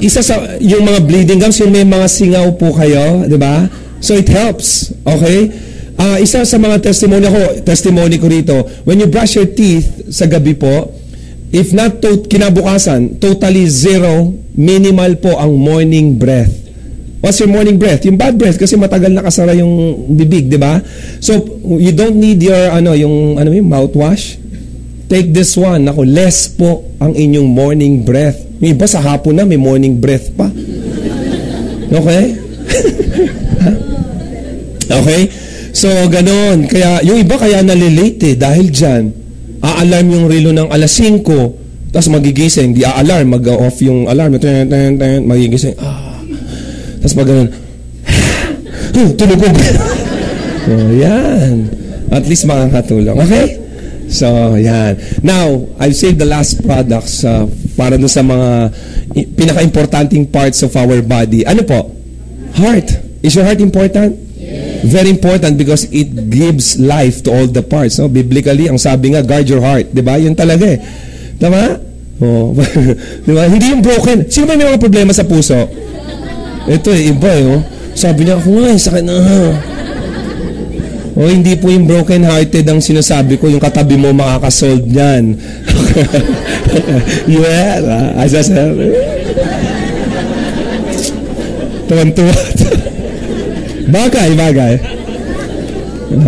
isa sa, yung mga bleeding gums, yung may mga singaw po kayo, di ba? So, it helps. Okay? Isa sa mga testimony ko rito, when you brush your teeth sa gabi po, if not kinabukasan, totally zero, minimal po ang morning breath. What's your morning breath? Yung bad breath kasi matagal nakasara yung bibig, di ba? So, you don't need your, yung mouthwash. Take this one. Ako, less po ang inyong morning breath. Yung iba sa hapon na, may morning breath pa. Okay? Okay? So, ganon. Kaya, yung iba kaya nalilate dahil dyan. A-alarm yung relo ng alas 5, tapos magigising. Di a-alarm, mag-off yung alarm. Magigising. Tapos pag ganon, tulog ko. So, yan. At least makakatulong. Okay? So, yan. Now, I've saved the last products para dun sa mga pinaka-importanting parts of our body. Ano po? Heart. Is your heart important? Yes. Very important because it gives life to all the parts. No? Biblically, ang sabi nga, guard your heart. Diba? Yun talaga eh. Tama? Oh. Diba? Hindi yung broken. Sino ba may mga problema sa puso? Ito eh, iba eh. Oh. Sabi niya, ako nga, sakit na. O hindi po yung broken-hearted ang sinasabi ko, yung katabi mo makakasolve niyan. Yeah, as I said. Tuwan-tuwa. Bagay.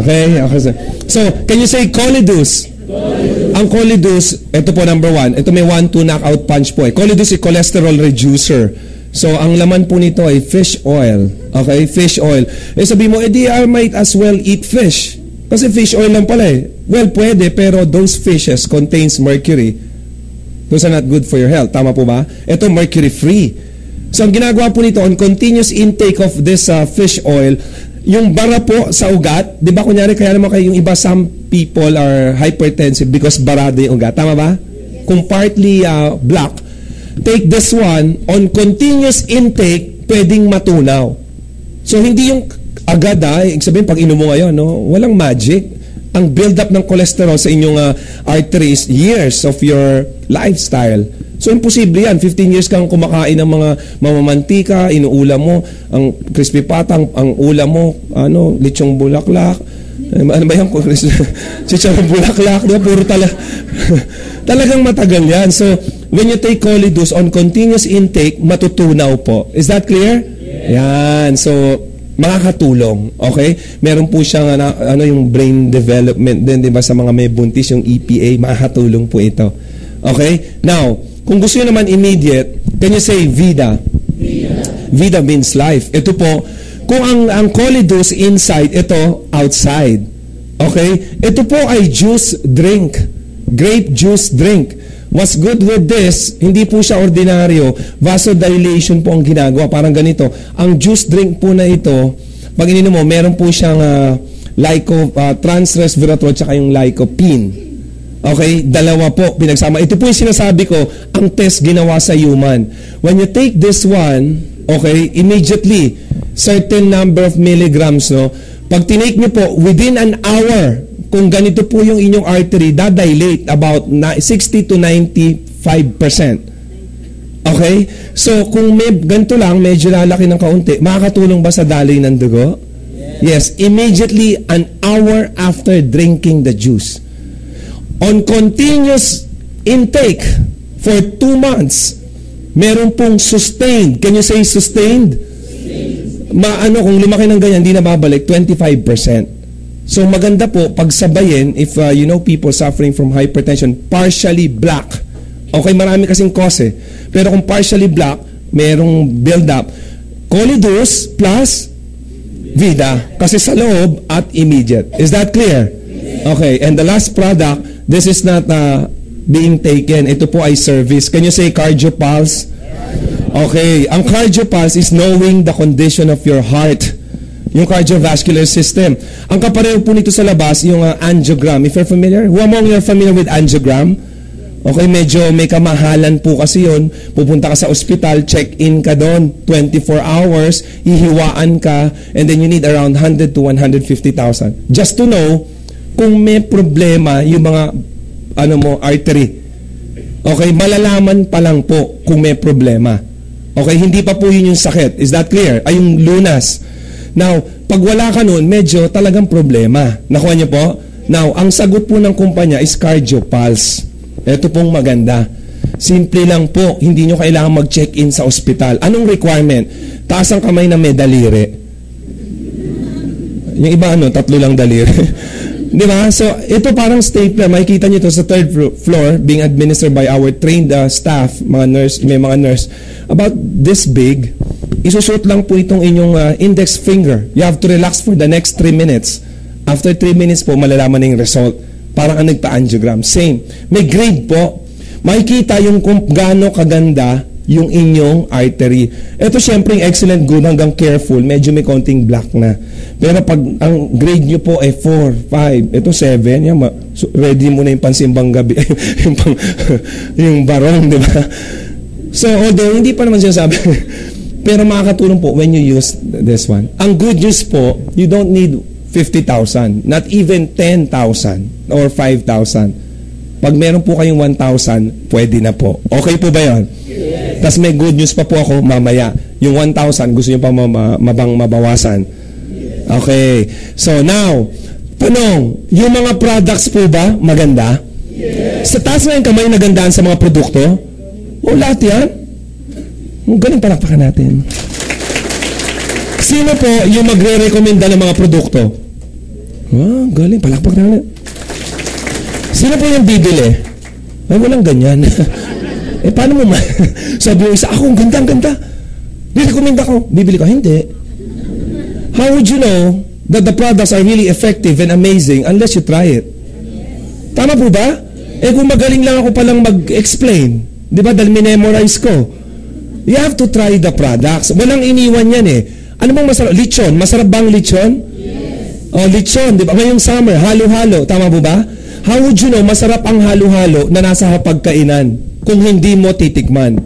Okay. So, can you say Colidus? Ang Colidus, ito po number 1. Ito may 1-2 knockout punch po. Colidus is cholesterol reducer. So, ang laman po nito ay fish oil. Okay? Fish oil. Sabi mo, I might as well eat fish. Kasi fish oil lang pala eh. Well, pwede, pero those fishes contains mercury. Those are not good for your health. Tama po ba? Ito, mercury-free. So, ang ginagawa po nito, on continuous intake of this fish oil, yung bara po sa ugat, di ba kunyari, kaya naman kayo yung iba, some people are hypertensive because barado yung ugat. Tama ba? Kung partly black, take this one, on continuous intake, pwedeng matunaw. So hindi yung agad sabihin pag inom mo ngayon, no, walang magic. Ang build-up ng cholesterol sa inyong arteries, years of your lifestyle. So imposible yan. 15 years kang kumakain ng mga mamamantika, inuulam mo, ang crispy patang, ang ulam mo, lechong bulaklak, ano ba yan? Chicharong bulaklak, di ba? Puro talagang matagal yan. So, when you take Colidus on continuous intake, matutunaw po. Is that clear? Yan. So, makakatulong. Okay? Meron po siyang yung brain development din, di ba? Sa mga may buntis, yung EPA, makakatulong po ito. Okay? Now, kung gusto nyo naman immediate, can you say Vida? Vida means life. Ito po, kung ang Colidus inside, ito outside. Okay? Ito po ay juice drink. Grape juice drink. What's good with this, hindi po siya ordinaryo. Vasodilation po ang ginagawa. Parang ganito. Ang juice drink po na ito, pag ininom mo, meron po siyang transresveratrol tsaka yung lycopene. Okay? Dalawa po pinagsama. Ito po yung sinasabi ko, ang test ginawa sa human. When you take this one, okay, immediately, certain number of milligrams, no? Pag tinake nyo po, within an hour, kung ganito po yung inyong artery, dadilate about 60 to 95%. Okay? So, kung may ganito lang, medyo lalaki ng kaunti, makakatulong ba sa daloy ng dugo? Yes. Immediately, an hour after drinking the juice. On continuous intake for 2 months, meron pong sustained. Can you say sustained? Kung lumaki ng ganyan, hindi na babalik, 25%. So maganda po, pagsabayin, if you know people suffering from hypertension, partially black. Okay, marami kasing cause pero kung partially black, merong build-up. Colidus plus Vida. Kasi sa loob at immediate. Is that clear? Okay, and the last product, this is not being taken. Ito po ay service. Can you say CardioPulse? Okay, ang CardioPulse is knowing the condition of your heart, yung cardiovascular system. Ang kapareho po nito sa labas, yung angiogram. If you're familiar, who among you are familiar with angiogram? Okay, medyo may kamahalan po kasi yun. Pupunta ka sa ospital, check-in ka doon, 24 hours, hihiwaan ka, and then you need around 100 to 150,000. Just to know kung may problema yung mga artery. Okay, malalaman pa lang po kung may problema. Okay, hindi pa po yun yung sakit. Is that clear? Ay, yung lunas. Now, pag wala ka nun, medyo talagang problema. Nakuha niyo po? Now, ang sagot po ng kumpanya is CardioPulse. Ito pong maganda. Simple lang po, hindi nyo kailangan mag-check-in sa ospital. Anong requirement? Taas ang kamay na may daliri. Yung iba, 3 lang daliri. Di ba? So, ito parang stapler. Makikita nyo ito sa 3rd floor being administered by our trained staff, mga nurse, may mga nurse. About this big, isusot lang po itong inyong index finger. You have to relax for the next 3 minutes. After 3 minutes po, malalaman na yung result. Parang ang nagpa-angiogram. Same. May grade po. Makikita yung kung gaano kaganda yung inyong artery. Ito syempre yung excellent, good, hanggang careful. Medyo may konting black na. Pero pag ang grade nyo po ay 4, 5, ito 7, yan, ready mo na yung pansimbang gabi. yung barong, di ba? So, although hindi pa naman sinasabi, pero makakatulong po when you use this one. Ang good news po, you don't need 50,000, not even 10,000 or 5,000. Pag meron po kayong 1,000, pwede na po. Okay po ba yun? Yes. Tapos may good news pa po ako mamaya. Yung 1,000, gusto nyo pa mabawasan? Okay. So now, tanong, yung mga products po ba maganda? Yes. Sa taas na yung kamay nagandaan sa mga produkto? O lahat yan? Galing, palakpakan natin. Sino po yung magre-recommenda ng mga produkto? Galing, palakpakan natin. Sino po yung bibili? Ay, walang ganyan. Paano mo sabi yung isa, ako, ang ganda. Nirecommend ako. Bibili ko, hindi. How would you know that the products are really effective and amazing unless you try it? Tama po ba? Kung magaling lang ako palang mag-explain, di ba, dahil minemorize ko. You have to try the products. Walang iniwan yan Ano bang masarap? Lechon. Masarap bang lechon? Yes. Lechon. Di ba? Ngayong summer, halo-halo. Tama po ba? How would you know masarap ang halo-halo na nasa hapagkainan kung hindi mo titikman?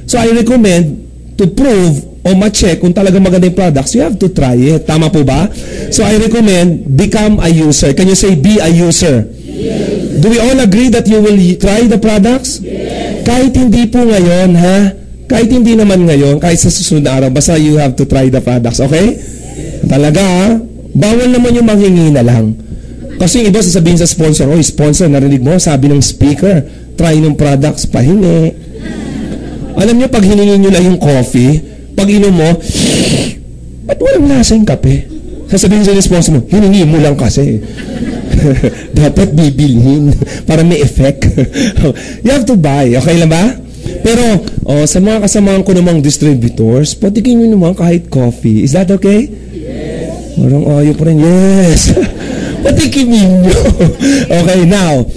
So I recommend to prove o ma-check kung talaga maganda yung products, you have to try it. Tama po ba? So I recommend, become a user. Can you say, be a user? Yes. Do we all agree that you will try the products? Yes. Kahit hindi po ngayon, ha? Kahit hindi naman ngayon, kahit sa susunod na araw, basta you have to try the products, okay? Yes. Talaga, ha? Bawal naman yung manghingi na lang. Kasi yung iba sasabihin sa sponsor, oh, sponsor, narinig mo, sabi ng speaker, try ng products, pahingi. Alam nyo, pag hiningi nyo lang yung coffee, pag inom mo, ba't walang lasa yung kape? Sasabihin sa sponsor mo, hiningi mo lang kasi. Dapat bibilhin para may effect. You have to buy, okay lang ba? Pero, sa mga kasamahan ko namang distributors, patikin nyo naman kahit coffee. Is that okay? Yes. Parang ayaw pa rin, yes. Patikin nyo. Okay, now,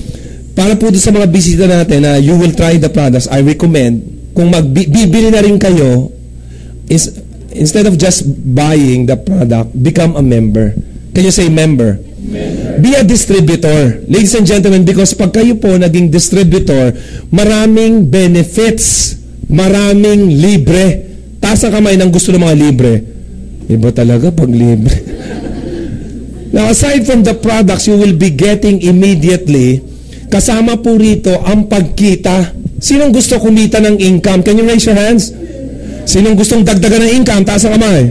para po doon sa mga bisita natin na you will try the products, I recommend, kung bibili na rin kayo, is instead of just buying the product, become a member. Can you say member? Member. Be a distributor. Ladies and gentlemen, because pag kayo po naging distributor, maraming benefits, maraming libre. Taas ang kamay ng gusto ng mga libre. Iba talaga pag libre. Now, aside from the products you will be getting immediately, kasama po rito ang pagkita. Sinong gusto kumita ng income? Can you raise your hands? Sinong gustong dagdagan ng income? Taas ang kamay.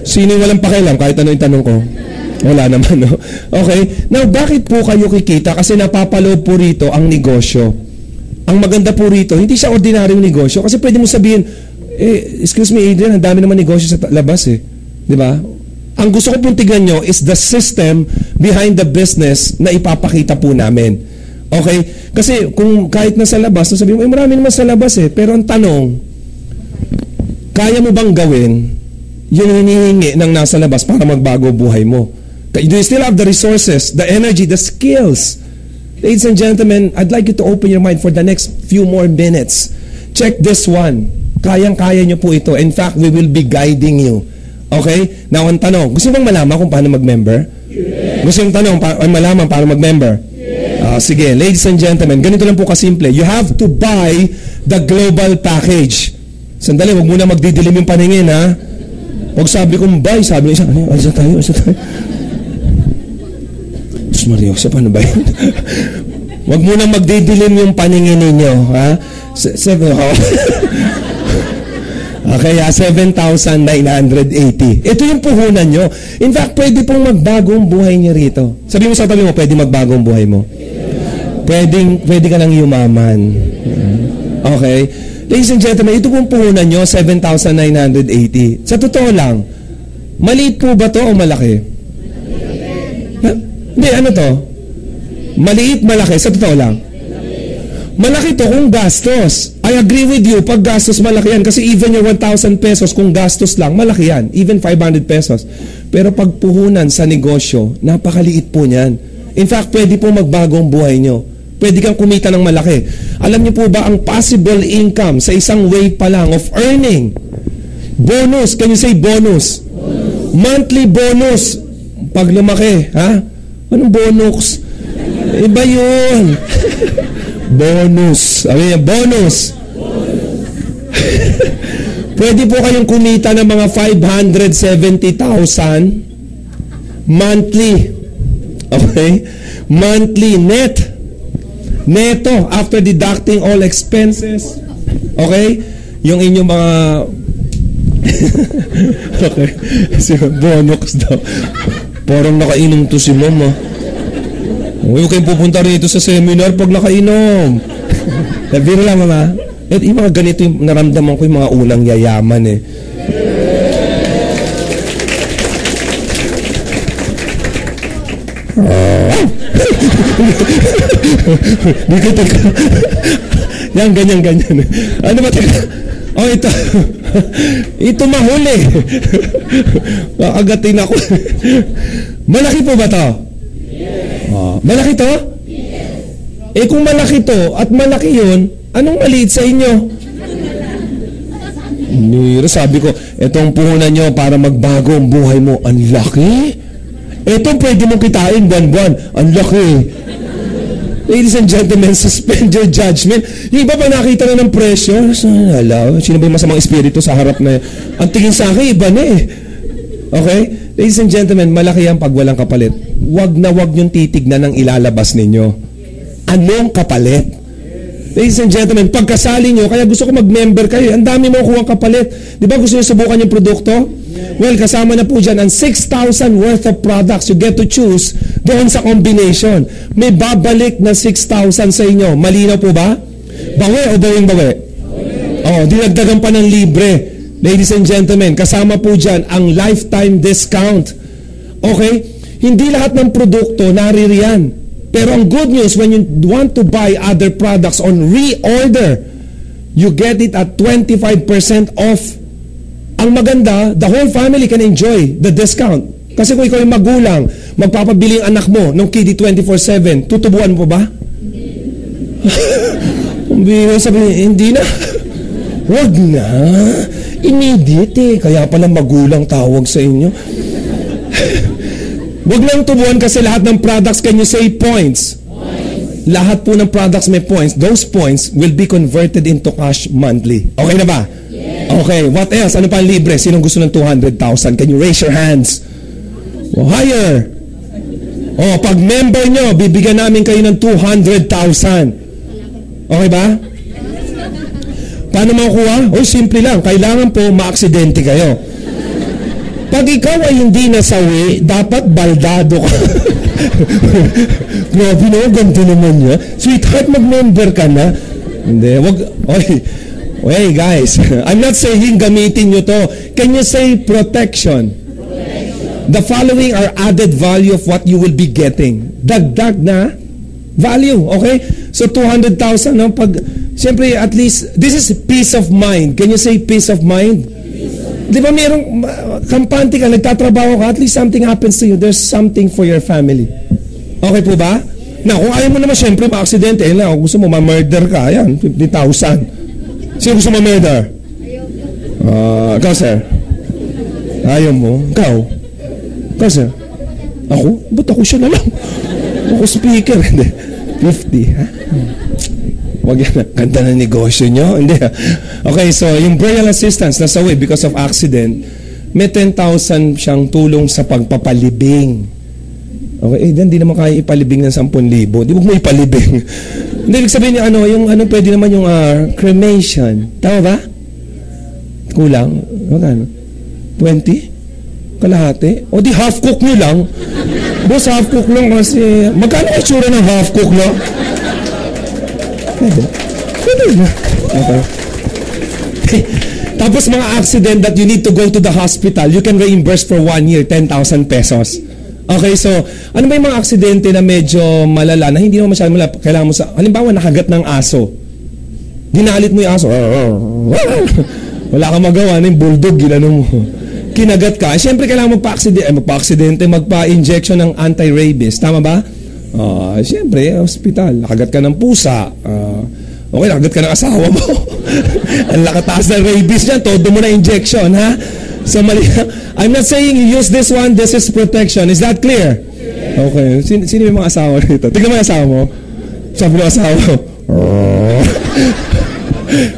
Sino walang pakialam? Kahit ano yung tanong ko. Wala naman, no? Okay. Now, bakit po kayo kikita? Kasi napapaloob po rito ang negosyo. Ang maganda po rito, hindi siya ordinaryong negosyo. Kasi pwede mo sabihin, excuse me, Adrian, ang dami naman negosyo sa labas, eh. Di ba? Ang gusto ko pong tignan nyo is the system behind the business na ipapakita po namin. Okay? Kasi kung kahit nasa labas, sabihin mo, marami naman sa labas, eh. Pero ang tanong, kaya mo bang gawin yung hinihingi ng nasa labas para magbago buhay mo? Do you still have the resources, the energy, the skills? Ladies and gentlemen, I'd like you to open your mind for the next few more minutes. Check this one. Kayang-kaya nyo po ito. In fact, we will be guiding you. Okay? Now, ang tanong, gusto bang malaman kung paano mag-member? Yes. Gusto yung tanong, malaman paano mag-member? Yes. Sige, ladies and gentlemen, ganito lang po kasimple. You have to buy the global package. Sandali, huwag muna magdidilim yung paningin, ha? Huwag sabi kong buy, sabi ng isa, alisa tayo. Diyos Maria, paano ba yun? Huwag muna magdidilim yung paningin ninyo, ha? Okay, 7,980. Ito yung puhunan nyo. In fact, pwede pong magbago ang buhay nyo rito. Sabi mo sa tabi mo, pwede magbago ang buhay mo. Pwede ka nang yumaman. Okay? Ladies and gentlemen, ito pong puhunan nyo, 7,980. Sa totoo lang, maliit po ba to o malaki? Hindi, ano to? Maliit, malaki. Sa totoo lang. Malaki to kung gastos. I agree with you, pag gastos malaki yan. Kasi even yung 1,000 pesos, kung gastos lang, malaki yan. Even 500 pesos. Pero pag puhunan sa negosyo, napakaliit po niyan. In fact, pwede po magbago ang buhay nyo. Pwede kang kumita ng malaki. Alam niyo po ba ang possible income sa isang way pa lang of earning? Bonus. Can you say bonus? Monthly bonus. Pag lumaki, ha? Anong bonus? Iba yun. Bonus. Sabi niya, bonus. Pwede po kayong kumita ng mga 570,000 monthly. Okay? Monthly net. Neto, after deducting all expenses. Okay? Yung inyong mga okay. Bonus daw. Parang nakainom to si mama. Huwag kayong pupunta rito sa seminar pag nakainom. Biro lang, mama. At yung mga ganito yung naramdaman ko, yung mga unang yayaman, eh. Yan, ganyan. Ano ba? Oh, ito. Ito mahuli. Kakagatin ako. Malaki po ba to? Yes. Malaki to? Yes. Kung malaki to at malaki yun, anong maliit sa inyo? Sabi ko, itong puhunan nyo para magbago ang buhay mo. Ang laki. Ito pwede mong kitain buwan-buwan. Ang laki. Ladies and gentlemen, suspend your judgment. Yung iba pa nakita na ng presyo. Hala, sino ba yung masamang espiritu sa harap na yun? Ang tingin sa akin, iba na eh. Okay? Ladies and gentlemen, malaki ang pag walang kapalit. Wag na wag niyong titignan ang ilalabas ninyo. Anong kapalit? Ladies and gentlemen, pagkasali nyo, kaya gusto ko mag-member kayo. Ang dami mo kuha kapalit. Di ba gusto nyo subukan yung produkto? Well, kasama na po dyan ang 6,000 worth of products you get to choose doon sa combination. May babalik na 6,000 sa inyo. Malinaw po ba? Bawi o bawing-bawi? Oh, dinagdagan pa ng libre. Ladies and gentlemen, kasama po dyan ang lifetime discount. Okay? Hindi lahat ng produkto naririyan. Pero ang good news, when you want to buy other products on reorder, you get it at 25% off. Ang maganda, the whole family can enjoy the discount. Kasi kung ikaw yung magulang, magpapabili ang anak mo ng KD 24/7, tutubuan mo ba? Hindi na. Wag na. Immediate eh. Kaya pala magulang tawag sa inyo. Wag lang tubuan kasi lahat ng products, can you say points? Lahat po ng products may points. Those points will be converted into cash monthly. Okay na ba? Okay, what else? Ano pa ang libre? Sinong gusto ng 200,000? Can you raise your hands? Oh, higher. Oh, pag member nyo, bibigyan namin kayo ng 200,000. Okay ba? Paano makukuha? Oh, simple lang. Kailangan po ma-aksidente kayo. Pag ikaw ay hindi nasawi, dapat baldado ka. Grabe no, ganito naman niya. Sweetheart, mag-member ka na. Hindi, wag. Oy, guys, I'm not saying gamitin nyo to. Can you say protection? The following are added value of what you will be getting. Dagdag na value, okay? So 200,000, no? Siyempre, at least, this is peace of mind. Can you say peace of mind? Di ba mayroong kampante ka, nagtatrabaho ka, at least something happens to you. There's something for your family. Okay po ba? Now, kung ayaw mo naman siyempre ma-aksidente, kung gusto mo ma-murder ka, ayan, 50,000. Sino gusto ma-murder? Ikaw, sir? Ayaw mo? Ikaw? Ikaw, sir? Ako? Ba't ako siya na lang? Ako speaker. 50, ha? Wag yan. Ganda na negosyo nyo. Hindi. Okay, so yung burial assistance nasawi because of accident, may 10,000 siyang tulong sa pagpapalibing. Okay, hindi naman kaya ipalibing ng 10,000. Di mo ipalibing. Hindi, ibig sabihin niya, yung pwede naman yung cremation. Tama ba? Kulang? Magkano? 20? Kalahati? O di half cook nyo lang. Boss, half cook lang kasi. Magkano ang itsura ng half cook, no? Pwede na. Okay. Tapos mga accident that you need to go to the hospital, you can reimburse for 1 year, 10,000 pesos. Okay, so, ano ba yung mga aksidente na medyo malala, na hindi naman masyadong malala, kailangan mo sa, halimbawa, nakagat ng aso. Dinalit mo yung aso. Wala kang magawa, yung bulldog, ginano mo. Kinagat ka. Siyempre, kailangan magpa-aksidente, magpa-injection ng anti-rabies. Tama ba? Siyempre, hospital. Nakagat ka ng pusa. Okay, nakagat ka ng asawa mo. Ang lakataas ng rabies niyan, todo mo na injection, ha? So, mali. I'm not saying you use this one, this is protection. Is that clear? Okay. Sino yung mga asawa rito? Tignan mo yung asawa mo. Sabi ng asawa mo,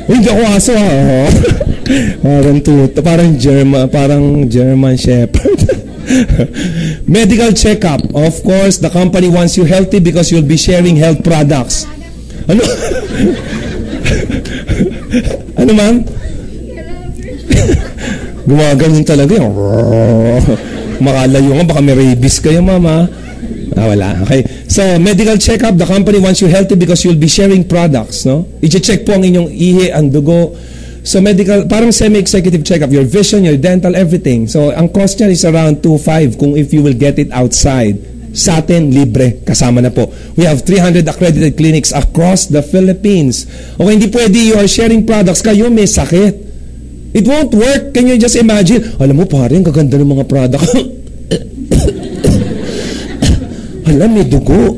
hindi ako aso, ha? Parang German Shepherd. Medical checkup. Of course, the company wants you healthy because you'll be sharing health products. Ano? Ano, ma'am? Gumaganon talaga yung makalayo nga, baka may rabies kayo, mama. Wala. Okay. So, medical checkup, the company wants you healthy because you'll be sharing products, no? I-check po ang inyong ihi, ang dugo. So, medical, parang semi-executive checkup, your vision, your dental, everything. So, ang cost niya is around 2,500 kung if you will get it outside. Sa atin, libre. Kasama na po. We have 300 accredited clinics across the Philippines. Okay, hindi pwede you are sharing products, kayo may sakit. It won't work. Can you just imagine? Alam mo, pare, ang gaganda ng mga product. Alam, may dugo.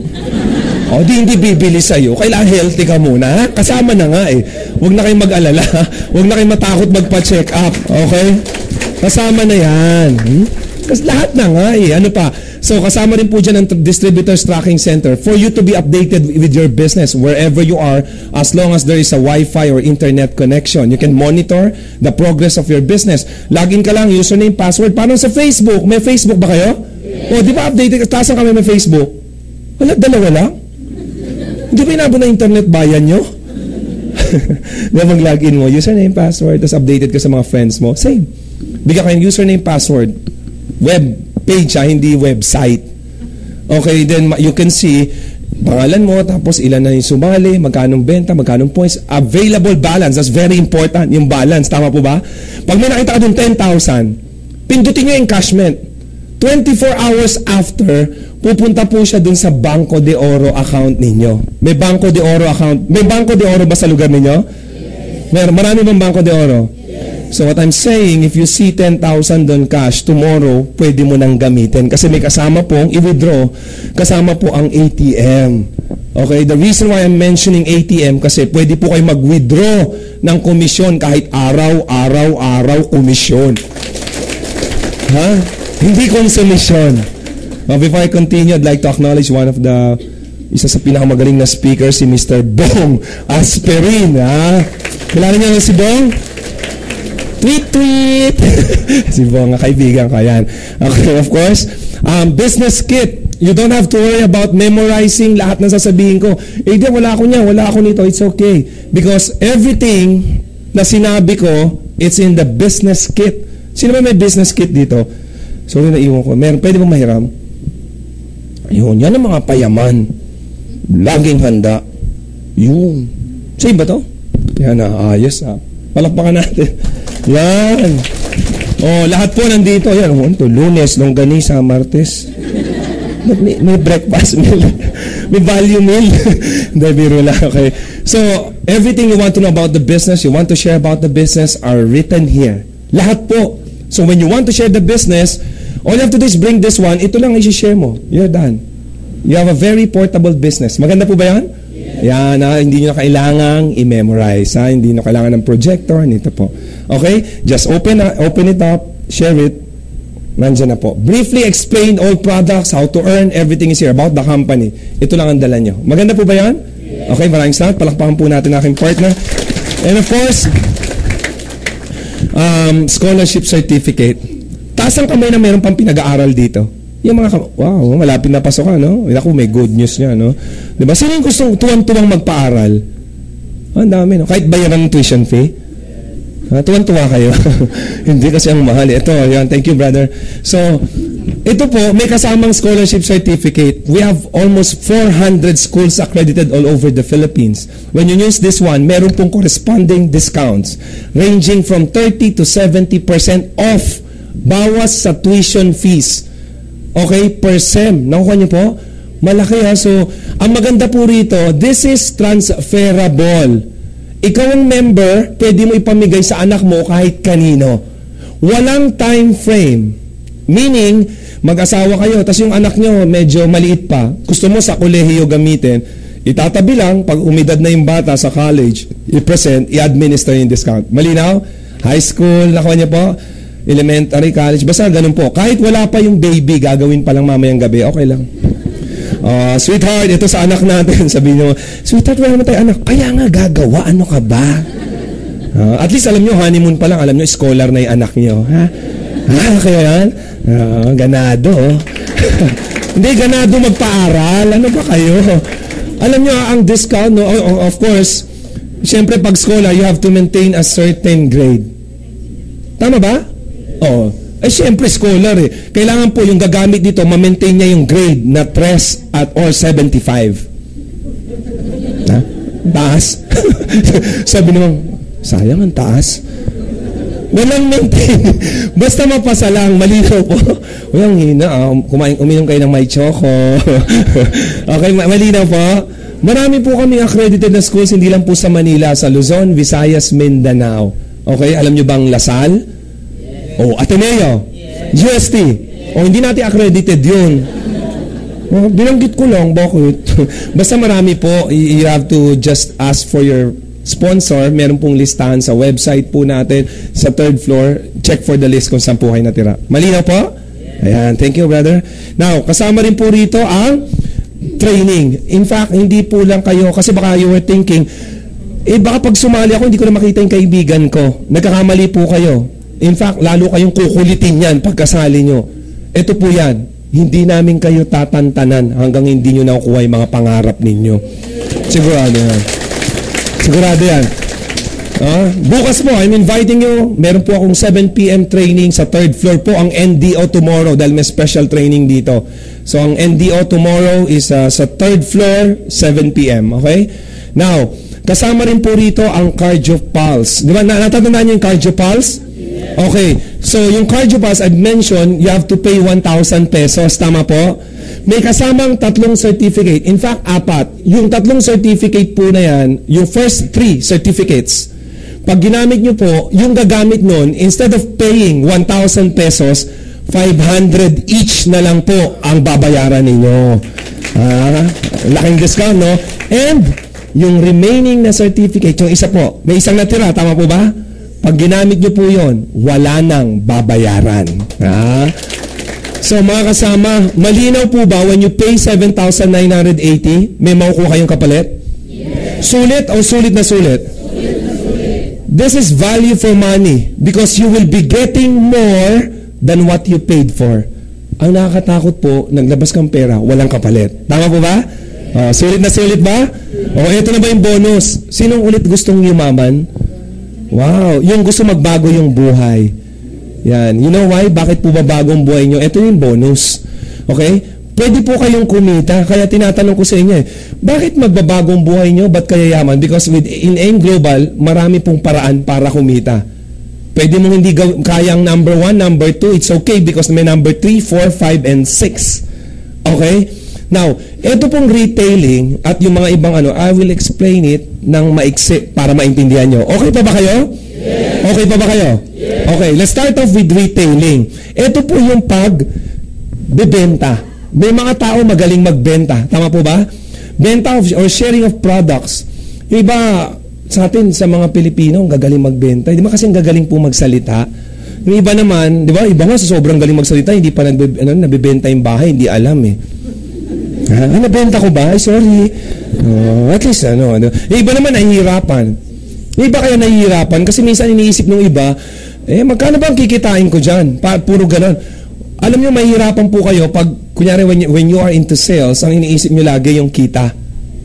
O, hindi bibili sa'yo. Kailangan healthy ka muna. Ha? Kasama na nga eh. Huwag na kayong mag-alala. Huwag na kayong matakot magpa-check up. Okay? Kasama na yan. Kasi lahat na nga eh. Ano pa? So, kasama rin po dyan ang Distributors Tracking Center for you to be updated with your business wherever you are as long as there is a Wi-Fi or internet connection. You can monitor the progress of your business. Login ka lang, username, password. Paano sa Facebook? May Facebook ba kayo? O, di ba updated? Tasan kami may Facebook? Wala, dalawa lang? Hindi ba inabot na internet bayan nyo? Na mag-login mo, username, password, tapos updated ka sa mga friends mo. Same. Bigyan ka yung username, password. Web page, hindi website. Okay, then you can see pangalan mo, tapos ilan na yung sumali, magkanong benta, magkanong points, available balance. That's very important, yung balance. Tama po ba? Pag may nakita ka dun 10,000, pindutin nyo yung encashment. 24 hours after, pupunta po siya dun sa Banco de Oro account ninyo. May Banco de Oro account. May Banco de Oro ba sa lugar ninyo? Yes. Marami bang Banco de Oro? So what I'm saying, if you see 10,000 doon cash, tomorrow, pwede mo nang gamitin. Kasi may kasama pong i-withdraw, kasama po ang ATM. Okay, the reason why I'm mentioning ATM, kasi pwede po kayo mag-withdraw ng komisyon kahit araw-araw komisyon. Ha? Hindi konsumisyon. Before I continue, I'd like to acknowledge one of the, isa sa pinakamagaling na speaker, si Mr. Bong Asperin. Ha? Kilala niyo si Bong? Tweet! Si Bong, kaibigan ko yan. Okay, of course. Business kit. You don't have to worry about memorizing lahat ng sasabihin ko. Eh, di, wala ako niya, wala ako nito. It's okay. Because everything na sinabi ko, it's in the business kit. Sino ba may business kit dito? So, yun naiwan ko. Meron, pwede ba mahiram? Yun, yan ang mga payaman. Laging handa. Yun. Sa'yo ba to? Yan na, ayos ha. Palakpakan natin. Yan. Oh, lahat po nandito. Yan, Lunes, Longganisa, Martes. May breakfast meal. May value meal. Hindi, biro lang. Okay. So, everything you want to know about the business, you want to share about the business are written here. Lahat po. So, when you want to share the business, all you have to do is bring this one. Ito lang i-share mo. You're done. You have a very portable business. Maganda po ba yan? Yan, hindi nyo na kailangang i-memorize. Hindi nyo kailangan ng projector. Nito po. Okay? Just open it up, share it. Nandiyan na po. Briefly explain all products, how to earn, everything is here about the company. Ito lang ang dala nyo. Maganda po ba yan? Okay, maraming salamat. Palakpakan po natin aking partner. And of course, scholarship certificate. Taas ang kamay na mayroon pang pinag-aaral dito. Yung mga, wow, malapit na pasok ka, no? Ako, may good news niya, no? Diba? Sino yung gustong tuwang-tuwang magpaaral? Ang dami, no? Kahit bayaran ng tuition fee. Tuwan-tuwa kayo. Hindi kasi ang mahal. Ito, yan. Thank you, brother. So, ito po, may kasamang scholarship certificate. We have almost 400 schools accredited all over the Philippines. When you use this one, meron pong corresponding discounts ranging from 30 to 70% off bawas sa tuition fees. Okay, per SEM. Nakuha niyo po? Malaki ha. So, ang maganda po rito, this is transferable. Ikaw ang member, pwede mo ipamigay sa anak mo kahit kanino. Walang time frame. Meaning, mag-asawa kayo, tapos yung anak nyo medyo maliit pa, gusto mo sa kolehiyo gamitin, itatabi lang, pag umidad na yung bata sa college, i-present, i-administer yung discount. Malinaw? High school, nakuha niyo po? Elementary, college, basta ganun po. Kahit wala pa yung baby, gagawin pa lang mamayang gabi, okay lang. Sweetheart, ito sa anak natin. Sabi niyo, sweetheart, wala naman tayo anak. Kaya nga gagawa, ano ka ba? At least alam niyo, honeymoon pa lang, alam niyo, scholar na yung anak niyo. Ha? Kaya yan? Ganado. Hindi, ganado magpaaral. Ano ba kayo? Alam niyo, ang discount, no, of course, siyempre pag scholar, you have to maintain a certain grade. Tama ba? Oo. Siyempre, scholar eh. Kailangan po yung gagamit dito, ma-maintain niya yung grade na 3 at or 75. Ha? Taas. Sabi naman, sayang ang taas. Walang maintain. Basta mapasa lang, malinaw po. Walang hina. Uminom kayo ng may choco. Okay, malinaw po. Marami po kami accredited na schools, hindi lang po sa Manila, sa Luzon, Visayas, Mindanao. Okay, alam nyo bang Lasal? Ateneo. GST. Hindi natin accredited yun. Binanggit ko lang, bakit? Basta marami po, you have to just ask for your sponsor. Meron pong listahan sa website po natin, sa 3rd floor. Check for the list kung saan po kayo natira. Malinaw po? Ayan, thank you, brother. Now, kasama rin po rito ang training. In fact, hindi po lang kayo, kasi baka you were thinking, baka pag sumali ako, hindi ko na makita yung kaibigan ko. Nagkakamali po kayo. In fact, lalo kayong kukulitin yan pagkasali nyo. Ito po yan, hindi namin kayo tatantanan hanggang hindi nyo nakukuha yung mga pangarap ninyo. Sigurado yan. Sigurado yan. Bukas po, I'm inviting you. Meron po akong 7 p.m. training sa 3rd floor po, ang NDO tomorrow dahil may special training dito. So, ang NDO tomorrow is sa 3rd floor, 7 p.m. Okay? Now, kasama rin po rito ang Cardio Pulse. Di ba? Natatandaan niyo yung Cardio Pulse? Okay. So, yung Cardio Pulse, I've mentioned, you have to pay 1,000 pesos. Tama po? May kasamang 3 certificate. In fact, 4. Yung 3 certificate po na yan, yung first 3 certificates, pag ginamit nyo po, yung gagamit nun, instead of paying 1,000 pesos, 500 each na lang po ang babayaran ninyo. Laking discount, no? And, yung remaining na certificate, yung isa po, may isang natira, tama po ba? Pag ginamit nyo po yun, wala nang babayaran. So, mga kasama, malinaw po ba when you pay 7,980, may makukuha kayong kapalit? Yes. Sulit o sulit na sulit? This is value for money because you will be getting more than what you paid for. Ang nakakatakot po, naglabas kang pera, walang kapalit. Tama po ba? Sulit na sulit ba? Ito na ba yung bonus? Sinong ulit gustong yumaman? Wow, yung gusto magbago yung buhay. Yan. You know why? Bakit po ba bagong buhay nyo? Ito yung bonus. Okay? Pwede po kayong kumita. Kaya tinatanong ko sa inyo, bakit magbabagong buhay nyo? Ba't kaya yaman? Because in AIM Global, marami pong paraan para kumita. Pwede mong hindi kayang number 1, number 2, it's okay because may number 3, 4, 5, and 6. Okay? Now, ito pong retailing at yung mga ibang I will explain it ng maiksi para maintindihan nyo. Okay pa ba kayo? Yes. Okay pa ba kayo? Yes. Okay, let's start off with retailing. Ito po yung pagbebenta. May mga tao magaling magbenta. Tama po ba? Benta or sharing of products. Yung iba sa atin, sa mga Pilipino, gagaling magbenta. Di ba kasi gagaling po magsalita? Yung iba naman, di ba? Iba nga sa sobrang galing magsalita, hindi pa nabibenta yung bahay, hindi alam eh. Nabenta ko ba? Ay, sorry. At least, Yung iba naman, nahihirapan. Yung iba kaya nahihirapan kasi minsan iniisip ng iba, magkano ba ang kikitain ko dyan? Puro ganon. Alam nyo, mahihirapan po kayo pag, kunyari, when you are into sales, ang iniisip nyo lagi yung kita.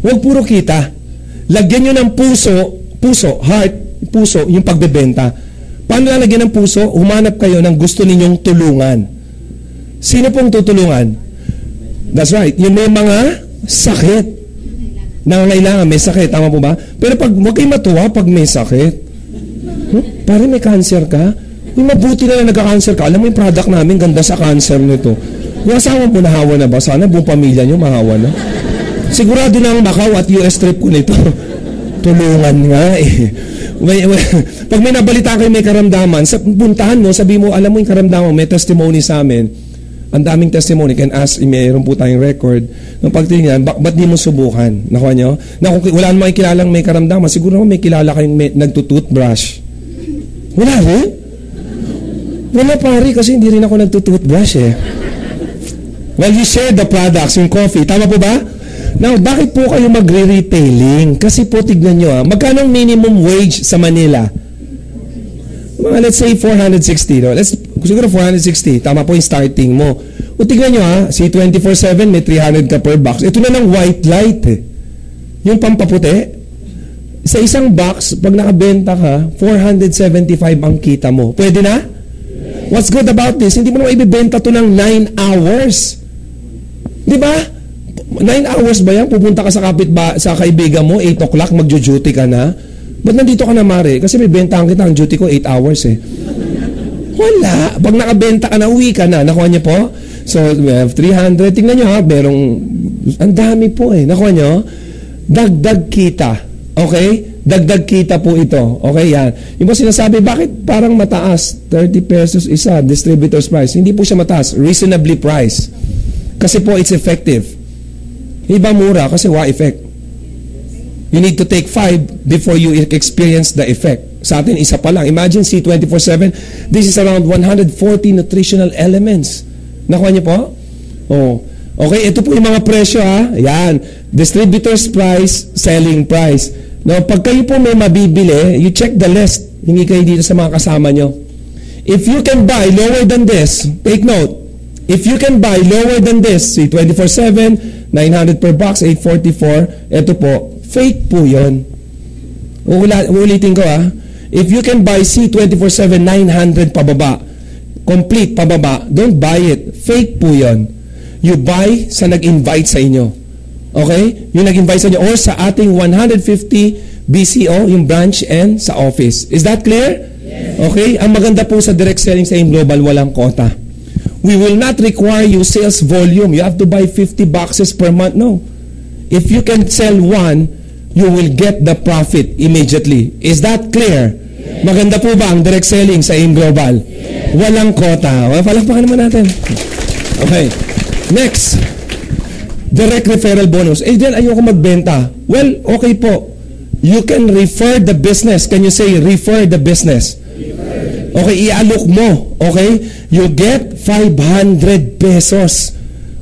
Huwag puro kita. Lagyan nyo ng heart, puso, yung pagbebenta. Paano lalagyan ng puso? Humanap kayo ng gusto ninyong tulungan. Sino pong tutulungan? That's right. Yung may mga sakit. Nangangailangan, may sakit. Tama po ba? Pero huwag kayo matuwa pag may sakit. Pare, may cancer ka? Yung mabuti na nagka-cancer ka. Alam mo yung product namin, ganda sa cancer nito. Yung asawa mo nahawa na ba? Sana buong pamilya nyo mahawa na. Sigurado na ang Macau at US trip ko nito. Tulungan nga eh. Pag may nabalita kayo may karamdaman, puntahan mo, sabi mo, alam mo yung karamdaman, may testimony sa amin. Ang daming testimony. Can ask, mayroon po tayong record. Nung pagtingin, ba't di mo subukan? Nakuha nyo? Wala naman kilalang may karamdaman. Siguro naman may kilala kayong nagtutoothbrush. Wala rin? Wala pare, kasi hindi rin ako nagtutoothbrush eh. Well, you share the products, yung coffee. Tama po ba? Now, bakit po kayo magre-retailing? Kasi po, tignan nyo magkano ang minimum wage sa Manila? Let's say 460. No? Siguro 460. Tama po yung starting mo. O tignan nyo si 24/7 may 300 ka per box. Ito na ng white light eh. Yung pampaputi. Sa isang box, pag nakabenta ka, 475 ang kita mo. Pwede na? What's good about this? Hindi mo naman ibibenta to ng 9 hours. Di ba? 9 hours ba yan? Pupunta ka sa kaibigan mo, 8 o'clock, magjo-duty ka na. Ba't nandito ka na, Mare? Kasi may bentahan kita, ang duty ko 8 hours eh. Wala. Pag nakabenta ka na, uwi ka na. Nakuha niyo po? So, we have 300. Tingnan nyo merong, ang dami po eh. Nakuha nyo? Dagdag kita. Okay? Dagdag kita po ito. Okay, yan. Yung po sinasabi, bakit parang mataas? 30 pesos isa, distributor's price. Hindi po siya mataas. Reasonably priced. Kasi po, it's effective. Iba mura kasi effect. You need to take 5 before you experience the effect. Sa atin, isa pa lang. Imagine C24/7. This is around 140 nutritional elements. Nakuha niyo po? Oh. Okay, ito po yung mga presyo ha. Yan. Distributor's price, selling price. Now, pag kayo po may mabibili, you check the list. Hindi kayo dito sa mga kasama nyo. If you can buy lower than this, take note. If you can buy lower than this, see 24/7, 900 per box, 844, ito po, fake po yun. Uulitin ko ha. If you can buy C24/7, 900 pababa, complete pababa, don't buy it. Fake po yun. You buy sa nag-invite sa inyo. Okay? Yung nag-invite sa inyo or sa ating 150 BCO, yung branch and sa office. Is that clear? Yes. Okay? Ang maganda po sa direct selling sa AIM Global, walang quota. We will not require you sales volume. You have to buy 50 boxes per month. No. If you can sell one, you will get the profit immediately. Is that clear? Yes. Maganda po ba ang direct selling sa AIM Global? Yes. Walang quota. Palakpakan naman natin. Okay. Next. Direct referral bonus. Diyan ayoko magbenta. Well, okay po. You can refer the business. Can you say refer the business? Okay, i-alok mo. Okay? You get 500 pesos.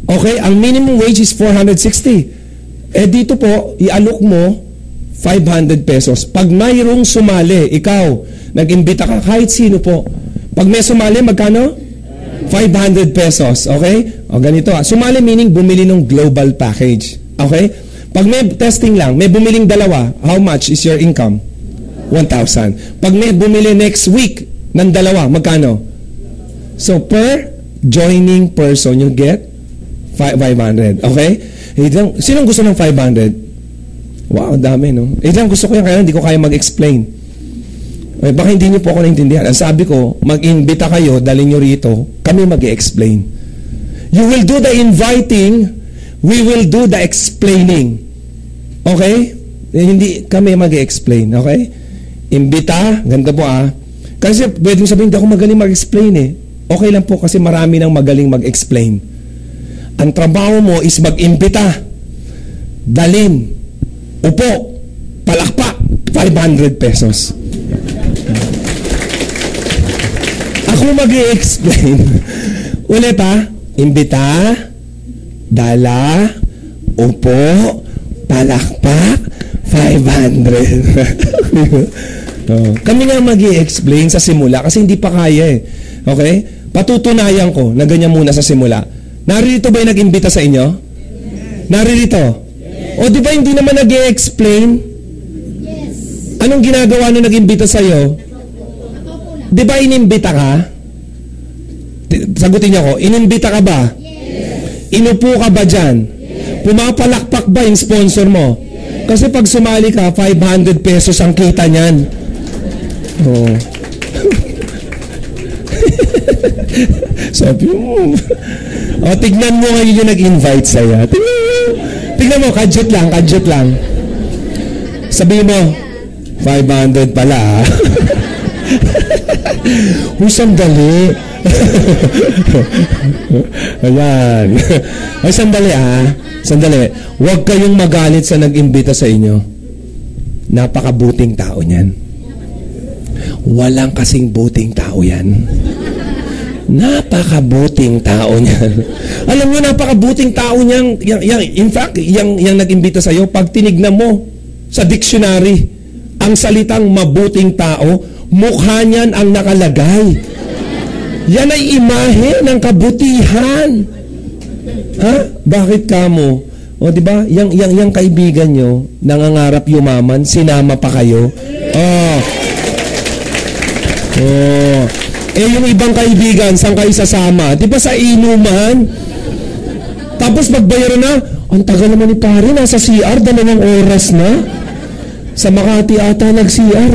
Okay? Ang minimum wage is 460. Dito po, i-alok mo 500 pesos. Pag mayroong sumali, ikaw, nag-imbita ka, kahit sino po. Pag may sumali, magkano? 500 pesos. Okay? O ganito. Sumali meaning bumili ng global package. Okay? Pag may testing lang, may bumiling dalawa, how much is your income? 1,000. Pag may bumili next week ng dalawa, magkano? So, per joining person, you get 500. Okay? Sinong gusto ng 500? Wow, dami, no? Gusto ko yan, kaya hindi ko kaya mag-explain. Okay, baka hindi niyo po ako naintindihan. Ang sabi ko, mag-invita kayo, dalhin niyo rito, kami mag-explain. You will do the inviting, we will do the explaining. Okay? Hindi kami mag-explain. Okay? Imbita, ganda po Kasi pwedeng sabihin, hindi ako magaling mag-explain eh. Okay lang po kasi marami nang magaling mag-explain. Ang trabaho mo is mag-imbita. Dalin. Upo. Palakpak. 500 pesos. Ako mag-i-explain. Ulit Imbita. Dala. Upo. Palakpak. 500. Kami nga mag-i-explain sa simula kasi hindi pa kaya eh. Okay? Patutunayan ko na ganyan muna sa simula. Naririto ba yung nag-imbita sa inyo? Yes. Naririto? Yes. O di ba hindi naman nag-i-explain? Yes. Anong ginagawa nung nag-imbita sa'yo? Di ba inimbita ka? Sagutin niyo ako, inimbita ka ba? Yes. Inupo ka ba dyan? Yes. Pumapalakpak ba yung sponsor mo? Yes. Kasi pag sumali ka, 500 pesos ang kita niyan. Oh. Sabi mo. Tignan mo ngayon yung nag-invite sa'yo. Tignan mo, kadyot lang. Sabi mo, 500 pala Uy, sandali. Ayan. Ay, sandali Sandali. Huwag kayong magalit sa nag-imbita sa inyo. Napakabuting tao niyan. Walang kasing buting tao yan. Napakabuting tao niyan. Alam niyo, napakabuting tao niyan. In fact, yung nag-imbita sa'yo, pag tinignan mo sa dictionary, ang salitang mabuting tao, mukha niyan ang nakalagay. Yan ay imahe ng kabutihan. Ha? Bakit kamo? O, di ba? Yang kaibigan nyo, nangangarap yumaman, sinama pa kayo. Yung ibang kaibigan, saan kayo sasama? Di ba sa inuman? Tapos magbayaran na, ang tagal naman ni pare, nasa CR, 2 oras na. Sa Makati ata nag-CR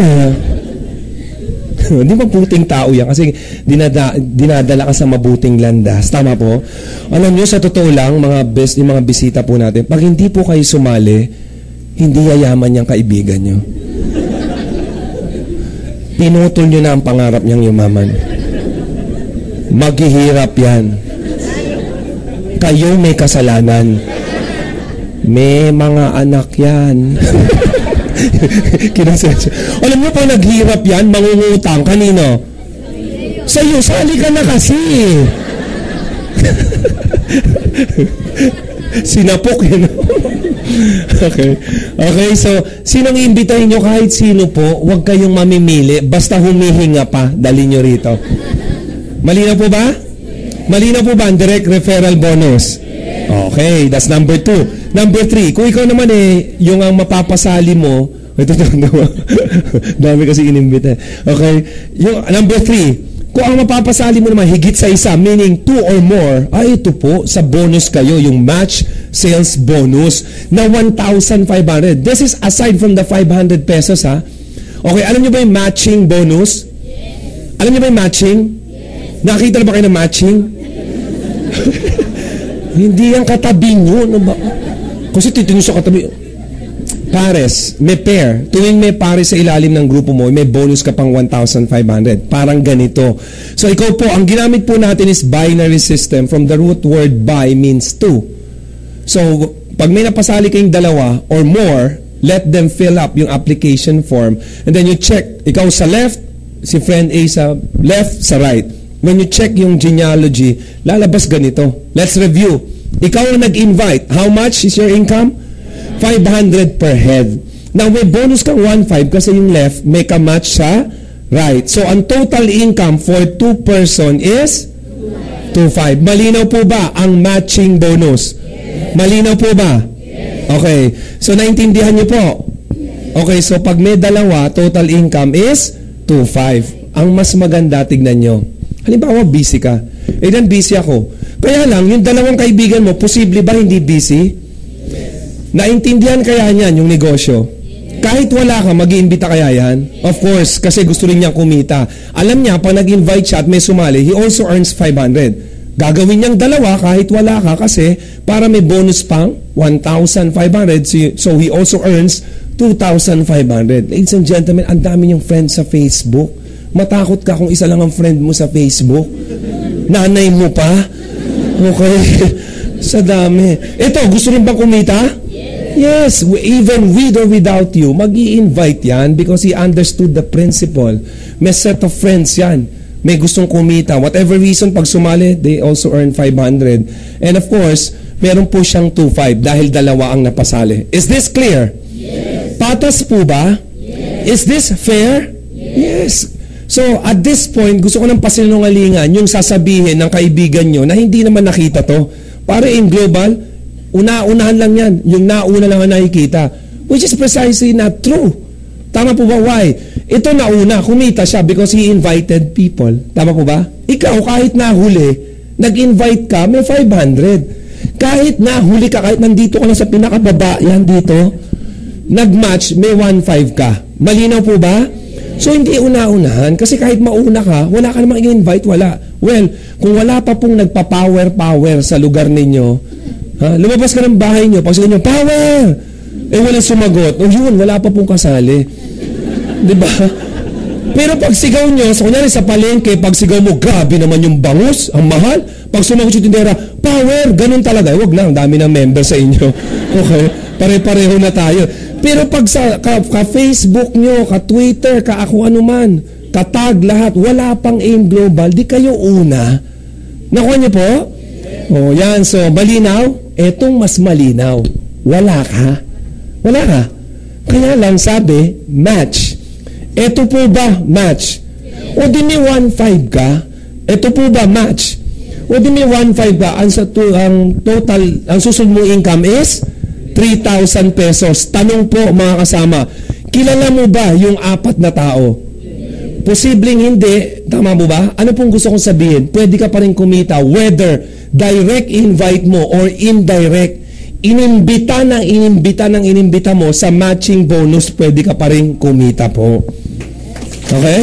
Hindi mabuting tao yan kasi dinadala ka sa mabuting landas. Tama po? Alam nyo, sa totoo lang, yung mga bisita po natin, pag hindi po kayo sumali, hindi yayaman yung kaibigan nyo. Pinutol nyo na ang pangarap niyang yumaman. Maghihirap yan. Kayo may kasalanan. May mga anak yan. Alam mo, pag naghirap yan, mangungutang. Kanino? Sa'yo, sali ka na kasi. Sinapok yun. Okay. Okay, so sinong iimbitahin nyo? Kahit sino po, huwag kayong mamimili. Basta humihinga pa, dali nyo rito. Malinaw po ba? Malinaw po ba ang direct referral bonus? Okay, that's number 2. Number 3, kung ikaw naman yung ang mapapasali mo, ito dami kasi inimbita. Okay, yung number 3, kung ang mapapasali mo naman higit sa isa, meaning 2 or more, ay ito po, sa bonus kayo, yung match sales bonus na 1,500. This is aside from the 500 pesos, ha? Okay, alam nyo ba yung matching bonus? Alam nyo ba yung matching? Nakita na ba kayo ng matching? Hindi yan katabi nyo. No ba? Kasi titingin sa katabi. Pares, may pair. Tuwing may pares sa ilalim ng grupo mo, may bonus ka pang 1,500. Parang ganito. So ikaw po, ang ginamit po natin is binary system. From the root word by means 2. So pag may napasali kayong dalawa or more, let them fill up yung application form. And then you check. Ikaw sa left, si friend A sa left, sa right. When you check yung genealogy, lalabas ganito. Let's review. Ikaw ang nag-invite. How much is your income? 500 per head. Now, may bonus kang 1,500 kasi yung left may kamatch sa right. So, ang total income for 2 person is 2,500. Malinaw po ba ang matching bonus? Malinaw po ba? Okay. So, naintindihan niyo po? Okay. So, pag may dalawa, total income is 2,500. Ang mas maganda, tignan nyo. Halimbawa, busy ka. Dan busy ako. Kaya lang, yung dalawang kaibigan mo, posible ba hindi busy? Naintindihan kaya niyan yung negosyo? Kahit wala ka, mag-iimbita kaya yan? Of course, kasi gusto rin niyang kumita. Alam niya, pag nag-invite siya at may sumali, he also earns 500. Gagawin niyang dalawa kahit wala ka kasi para may bonus pang 1,500. So, he also earns 2,500. Ladies and gentlemen, ang dami niyong friends sa Facebook. Matakot ka kung isa lang ang friend mo sa Facebook. Nanay mo pa? Okay. Sa dami. Ito, gusto rin bang kumita? Yes. Even with or without you, mag-i-invite yan because he understood the principle. May set of friends yan. May gustong kumita. Whatever reason, pag sumali, they also earn 500. And of course, meron po siyang 2,500 dahil dalawa ang napasali. Is this clear? Yes. Patas po ba? Yes. Is this fair? Yes. So, at this point, gusto ko ng pasinungalingan yung sasabihin ng kaibigan nyo na hindi naman nakita to. Para in global, una-unahan lang yan. Yung nauna lang ang nakikita. Which is precisely not true. Tama po ba? Why? Ito nauna, kumita siya because he invited people. Tama po ba? Ikaw, kahit nahuli, nag-invite ka, may 500. Kahit nahuli ka, kahit nandito ka lang sa pinakababa, yan dito, nag-match, may 1,500 ka. Malinaw po ba? So, hindi una-unahan. Kasi kahit mauna ka, wala ka namang i-invite, wala. Well, kung wala pa pong nagpa-power sa lugar ninyo, lumabas ka ng bahay nyo, pag sabihin nyo, power! Walang sumagot. O yun, wala pa pong kasali. Diba? Pero pag sigaw nyo, so kunyari sa palengke, pag sigaw mo, grabe naman yung bangus, ang mahal. Pag sumagot yung tindera, power! Ganun talaga. Huwag na, ang dami ng member sa inyo. Okay? Pare-pareho na tayo. Pero pag sa ka-Facebook nyo, ka-Twitter, ka-ako anuman, ka-tag lahat, wala pang AIM Global, di kayo una. Nakuha nyo po? O yan, so malinaw? Etong mas malinaw. Wala ka. Wala ka. Kaya lang sabi, match. Eto po ba match? O di may 1,500 ka? Eto po ba match? O di may 1,500 ka? Ang total, ang susunod mong income is 3,000 pesos. Tanong po mga kasama, kilala mo ba yung 4 na tao? Posibleng hindi. Tama mo ba? Ano pong gusto kong sabihin? Pwede ka pa rin kumita whether direct invite mo or indirect. Inimbita mo sa matching bonus, pwede ka pa rin kumita po. Okay?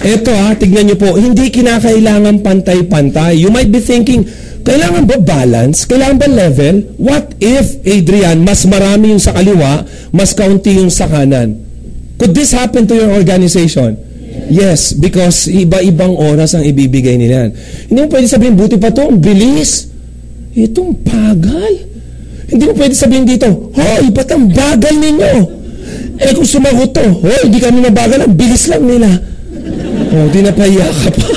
Ito tignan nyo po, hindi kinakailangan pantay-pantay. You might be thinking, kailangan ba balance? Kailangan ba level? What if, Adrian, mas marami yung sa kaliwa, mas kaunti yung sa kanan? Could this happen to your organization? Yes, because iba-ibang oras ang ibibigay nila. Hindi mo pwede sabihin, buti pa to, ang bilis. Itong bagal. Hindi mo pwede sabihin dito, hoy, ba't ang bagal ninyo? Kung sumagot to, hoy, hindi kami mabagal, ang bilis lang nila. Oh, di napahiya ka pa.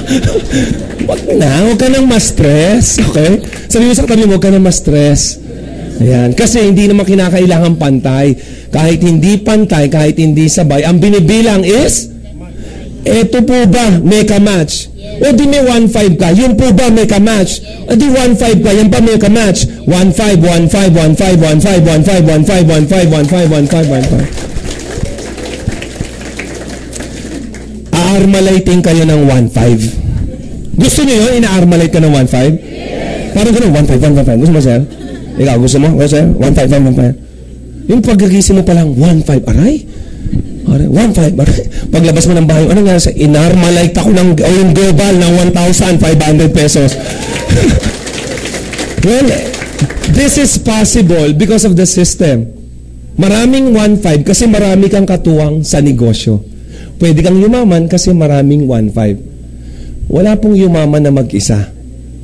Huwag ka nang ma-stress, okay? Sabi mo sa katabi mo, huwag ka nang ma-stress. Ayan, kasi hindi naman kinakailangan pantay. Kahit hindi pantay, kahit hindi sabay, ang binibilang is, eto po ba, may ka-match? O di may 1-5 ka, yun po ba may ka-match? O di 1-5 ka, yan pa may ka-match. 1-5, 1-5, 1-5, 1-5, 1-5, 1-5, 1-5, 1-5, 1-5, 1-5. Aarmalighting kayo ng 1-5. Gusto nyo yun? Ina-armalite ka ng 1-5? Yes. Parang gano'n, 1-5, 1-5. Gusto mo, sir? Ikaw, gusto mo? O, sir? 1-5, 1-5. Yung pagkagising mo pa lang, 1-5, aray? 1-5, aray? Paglabas mo ng bahay, ano nga, inarmalite ako ng global ng 1,500 pesos. Well, this is possible because of the system. Maraming 1-5 kasi marami kang katuwang sa negosyo. Pwede kang yumaman kasi maraming 1-5. Wala pong yumaman na mag-isa.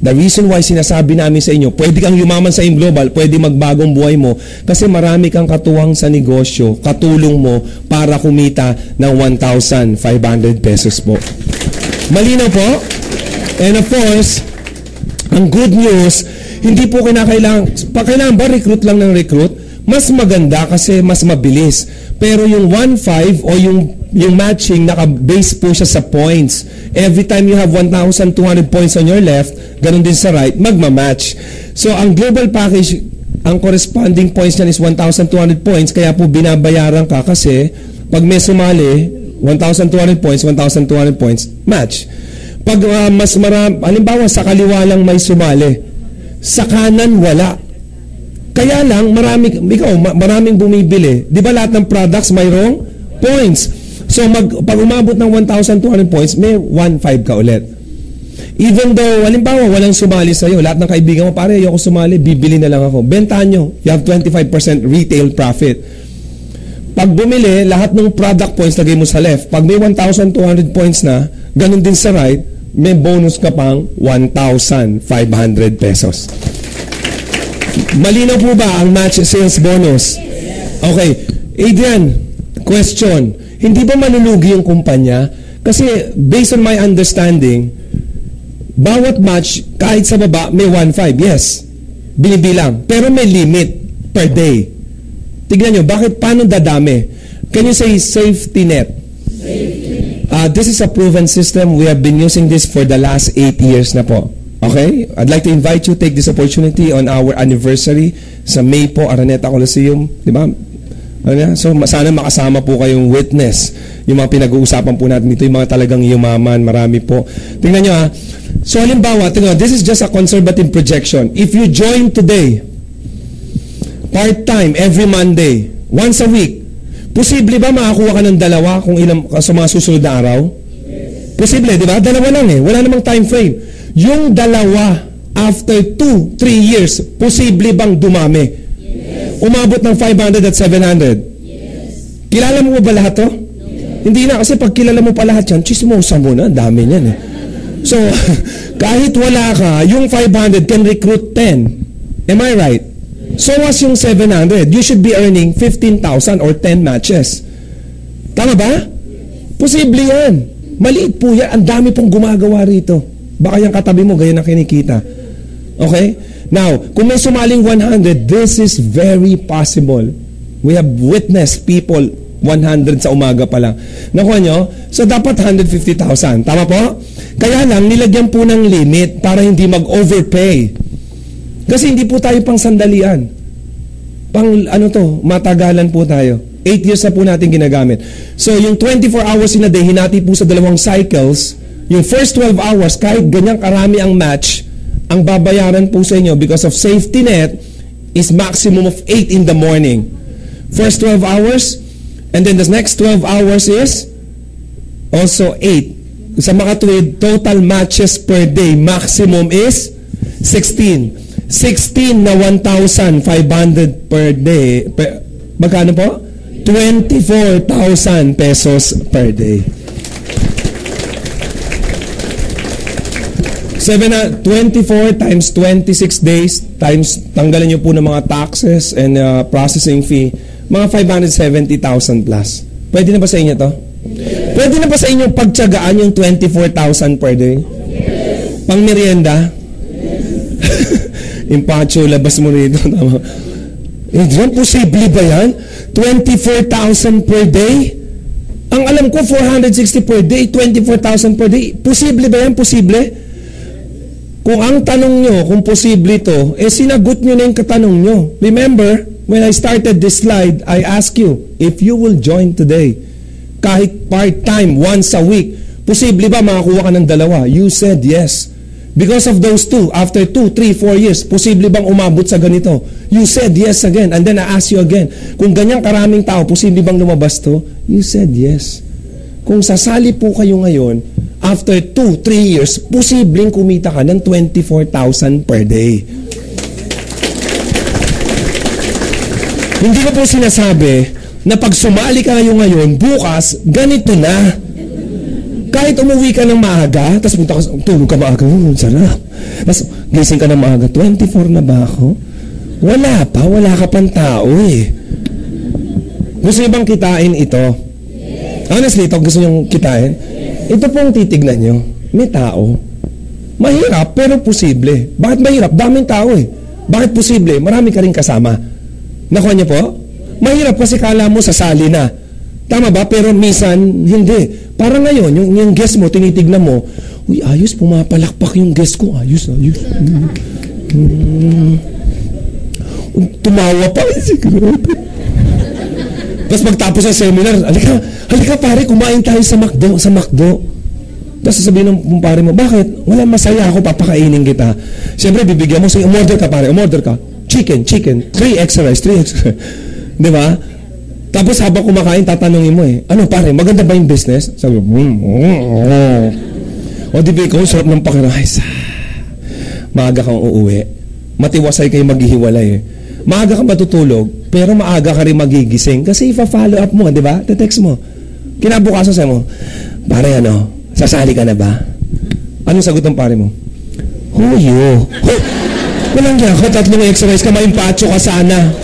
The reason why sinasabi namin sa inyo, pwede kang yumaman sa global, pwede magbagong buhay mo, kasi marami kang katuwang sa negosyo, katulong mo para kumita ng 1,500 pesos po. Malinaw po? And of course, ang good news, hindi po kailangan ba recruit lang ng recruit? Mas maganda kasi mas mabilis. Pero yung 1-5 o yung matching, naka-base po siya sa points. Every time you have 1,200 points on your left, ganun din sa right, magma-match. So, ang global package, ang corresponding points niyan is 1,200 points, kaya po binabayaran ka kasi pag may sumali, 1,200 points, 1,200 points, match. Pag mas marami, halimbawa sa kaliwa lang may sumali, sa kanan wala. Kaya lang, maraming bumibili. Di ba lahat ng products mayroong points? So, pag umabot ng 1,200 points, may 1,500 ka ulit. Even though, halimbawa, walang sumali sa'yo, lahat ng kaibigan mo, pare, ayoko sumali, bibili na lang ako. Bentahan nyo, you have 25% retail profit. Pag bumili, lahat ng product points lagay mo sa left. Pag may 1,200 points na, ganun din sa right, may bonus ka pang 1,500 pesos. Malinaw po ba ang match sales bonus? Okay. Adrian, question. Hindi ba manulugi yung kumpanya? Kasi based on my understanding, bawat match, kahit sa baba, may 1,500. Yes. Binibilang. Pero may limit per day. Tignan nyo, paano dadami? Can you say safety net? This is a proven system. We have been using this for the last 8 years na po. Okay? I'd like to invite you to take this opportunity on our anniversary sa May po, Araneta Coliseum. Di ba? So, sana makasama po kayong witness. Yung mga pinag-uusapan po natin dito, yung mga talagang yumaman, marami po. Tingnan nyo ha. So, halimbawa, this is just a conservative projection. If you join today, part-time, every Monday, once a week, posible ba makakuha ka ng dalawa kung ilang sa mga susunod na araw? Posible, di ba? Dalawa lang eh. Wala namang time frame. Yung dalawa, after 2-3 years, posible bang dumami? Yes. Umabot ng 500 at 700? Yes. Kilala mo ba lahat to? No. Hindi na, kasi pag kilala mo pa lahat yan, chismosa mo na, dami niyan eh. So, kahit wala ka, yung 500 can recruit 10. Am I right? So was yung 700. You should be earning 15,000 or 10 matches. Tama ba? Posible yan. Maliit po yan. Ang dami pong gumagawa rito. Baka yung katabi mo, ganyan ang kinikita. Okay? Now, kung may sumaling 100, this is very possible. We have witnessed people 100 sa umaga pa lang. Nakuha nyo? So, dapat 150,000. Tama po? Kaya lang, nilagyan po ng limit para hindi mag-overpay. Kasi hindi po tayo pang sandalian. Matagalan po tayo. 8 years na po natin ginagamit. So, yung 24 hours in a day, hinati po sa 2 cycles. Yung first 12 hours, kahit ganyang karami ang match, ang babayaran po sa inyo because of safety net is maximum of 8 in the morning. First 12 hours, and then the next 12 hours is also 8. Sa makatuwid, total matches per day, maximum is 16. 16 na 1,500 per day. Magkano po? 24,000 pesos per day. 24 times 26 days times tanggalin nyo po ng mga taxes and processing fee, mga 570,000 plus. Pwede na ba sa inyo to? Pwede na ba sa inyong pagtyagaan yung 24,000 per day? Pang merienda? Impacho, labas mo rito. Tama. Diyan, posible ba yan? 24,000 per day? Ang alam ko, 460 per day, 24,000 per day. Posible ba yan? Posible? Kung ang tanong nyo, kung posible ito, sinagot nyo na yung katanong nyo. Remember, when I started this slide, I asked you, if you will join today, kahit part-time, once a week, posible ba makakuha ka ng dalawa? You said yes. Because of those two, after 2, 3, 4 years, posible bang umabot sa ganito? You said yes again. And then I ask you again, kung ganyang karaming tao, posible bang lumabas to? You said yes. Kung sasali po kayo ngayon, after 2, 3 years, posibleng kumita ka ng 24,000 per day. Hindi ko po sinasabi na pag sumali ka ngayon, bukas, ganito na. Kahit umuwi ka ng maaga, tapos punta ka, tulog ka maaga, sarap. Tapos gising ka ng maaga, 24 na ba ako? Wala pa, wala ka pang tao eh. Gusto niyo bang kitain ito? Honestly, ito gusto niyo kitain? Ito pong titignan niyo, may tao. Mahirap, pero posible. Bakit mahirap? Daming tao eh. Bakit posible? Marami ka rin kasama. Nakuha niyo po? Mahirap kasi kala mo sasali na. Tama ba? Pero minsan, hindi. Parang ngayon, yung guest mo, tinitignan mo, uy, ayos, pumapalakpak yung guest ko. Ayos, ayos. Tumawa pa. Tapos pagtapos ng seminar, halika pare, kumain tayo sa McDo. Tapos sasabihin ng pare mo, bakit? Wala, masaya ako, papakainin kita. Siyempre, bibigyan mo, umorder ka pare, umorder ka. Chicken, 3 extra rice. Di ba? Tapos habang kumakain, tatanungin mo ano pare, maganda ba yung business? Sabi mo, O di ba ikaw, sarap ng pakirahis. Maaga kang uuwi. Matiwasay kayo maghihiwalay Maaga kang matutulog, pero maaga ka rin magigising. Kasi ipa-follow up mo, di ba? Te-text mo. Kinabukasan sa'yo mo, pare sasali ka na ba? Anong sagot ng pare mo? Huyo. Walang niya ako, 3 exercise ka, maimpacho ka sana.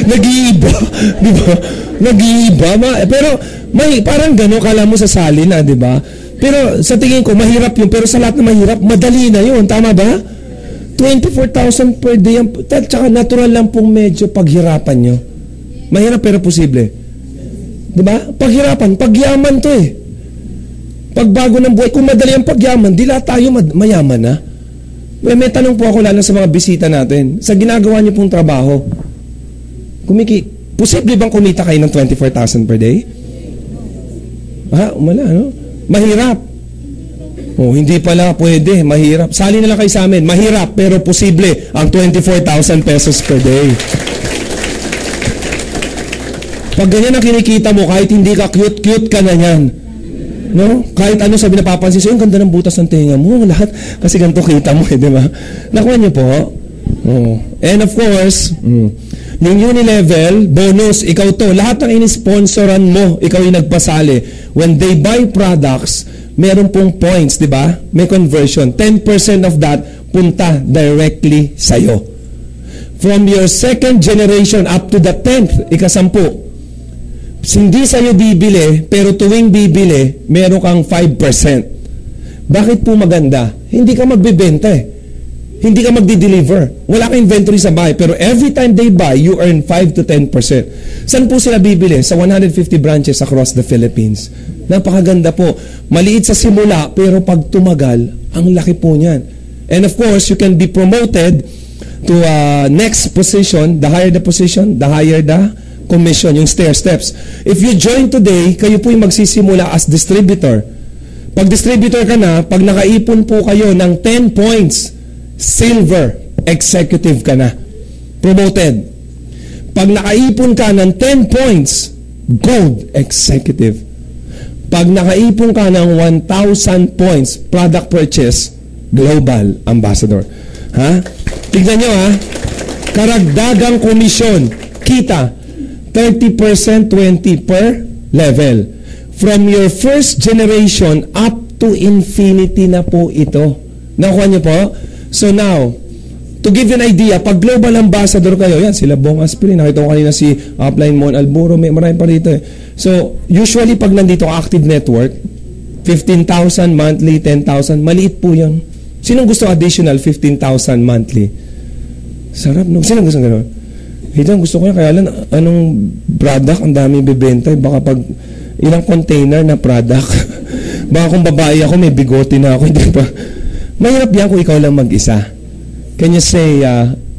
Nag-iiba, di ba? Nag-iiba, pero parang gano'n kala mo sasali na, di ba? Pero sa tingin ko mahirap yun, pero sa lahat na mahirap, madali na yun, tama ba? 24,000 per day, tsaka natural lang pong medyo paghirapan nyo. Mahirap pero posible. Di ba? Paghirapan, pagyaman to Pagbago ng buhay, kung madali ang pagyaman, di lahat tayo mayaman na. May tanong po ako lalo sa mga bisita natin, sa ginagawa niyo pong trabaho, posible bang kumita kayo ng 24,000 per day? Wala, Mahirap. Hindi pala pwede, mahirap. Sali na lang kayo sa amin, mahirap pero posible ang 24,000 pesos per day. Pag ganyan ang kinikita mo, kahit hindi ka cute ka na yan. No? Kahit ano sabi napapansin sa'yo, ang ganda ng butas ng tenga mo, lahat, kasi ganito kita mo di ba? Nakuha niyo po? And of course, yung Unilevel, bonus, ikaw to. Lahat ng in-sponsoran mo, ikaw yung nagpasali. When they buy products, meron pong points, di ba? May conversion. 10% of that punta directly sa'yo. From your second generation up to the 10th, ika-10, hindi sa'yo bibili, pero tuwing bibili, meron kang 5%. Bakit po maganda? Hindi ka magbibenta Hindi ka magdi-deliver. Wala kang inventory sa bahay. Pero every time they buy, you earn 5 to 10%. Saan po sila bibili? Sa 150 branches across the Philippines. Napakaganda po. Maliit sa simula, pero pag tumagal, ang laki po niyan. And of course, you can be promoted to next position. The higher the position, the higher the commission, yung stair steps. If you join today, kayo po yung magsisimula as distributor. Pag distributor ka na, pag nakaipon po kayo ng 10 points, silver, executive ka na. Promoted. Pag nakaipon ka ng 10 points, gold, executive. Pag nakaipon ka ng 1,000 points, product purchase, global ambassador. Tignan nyo karagdagang komisyon, kita, 30%, 20 per level. From your first generation up to infinity na po ito. Nakuha niyo po? So now, to give you an idea, pag global ambassador kayo, yan, sila Bong Aspirin, nakita ko kanina si Upline Mon Alburo, may marami pa rito eh. So, usually pag nandito active network, 15,000 monthly, 10,000, maliit po yun. Sinong gusto additional 15,000 monthly? Sarap, no? Sinong gusto gano'n? Hidang gusto ko na, kaya lang, anong product, ang dami bibenta, baka pag ilang container na product, baka kung babae ako, may bigote na ako, hindi pa. Mahirap yan kung ikaw lang mag-isa. Can you say,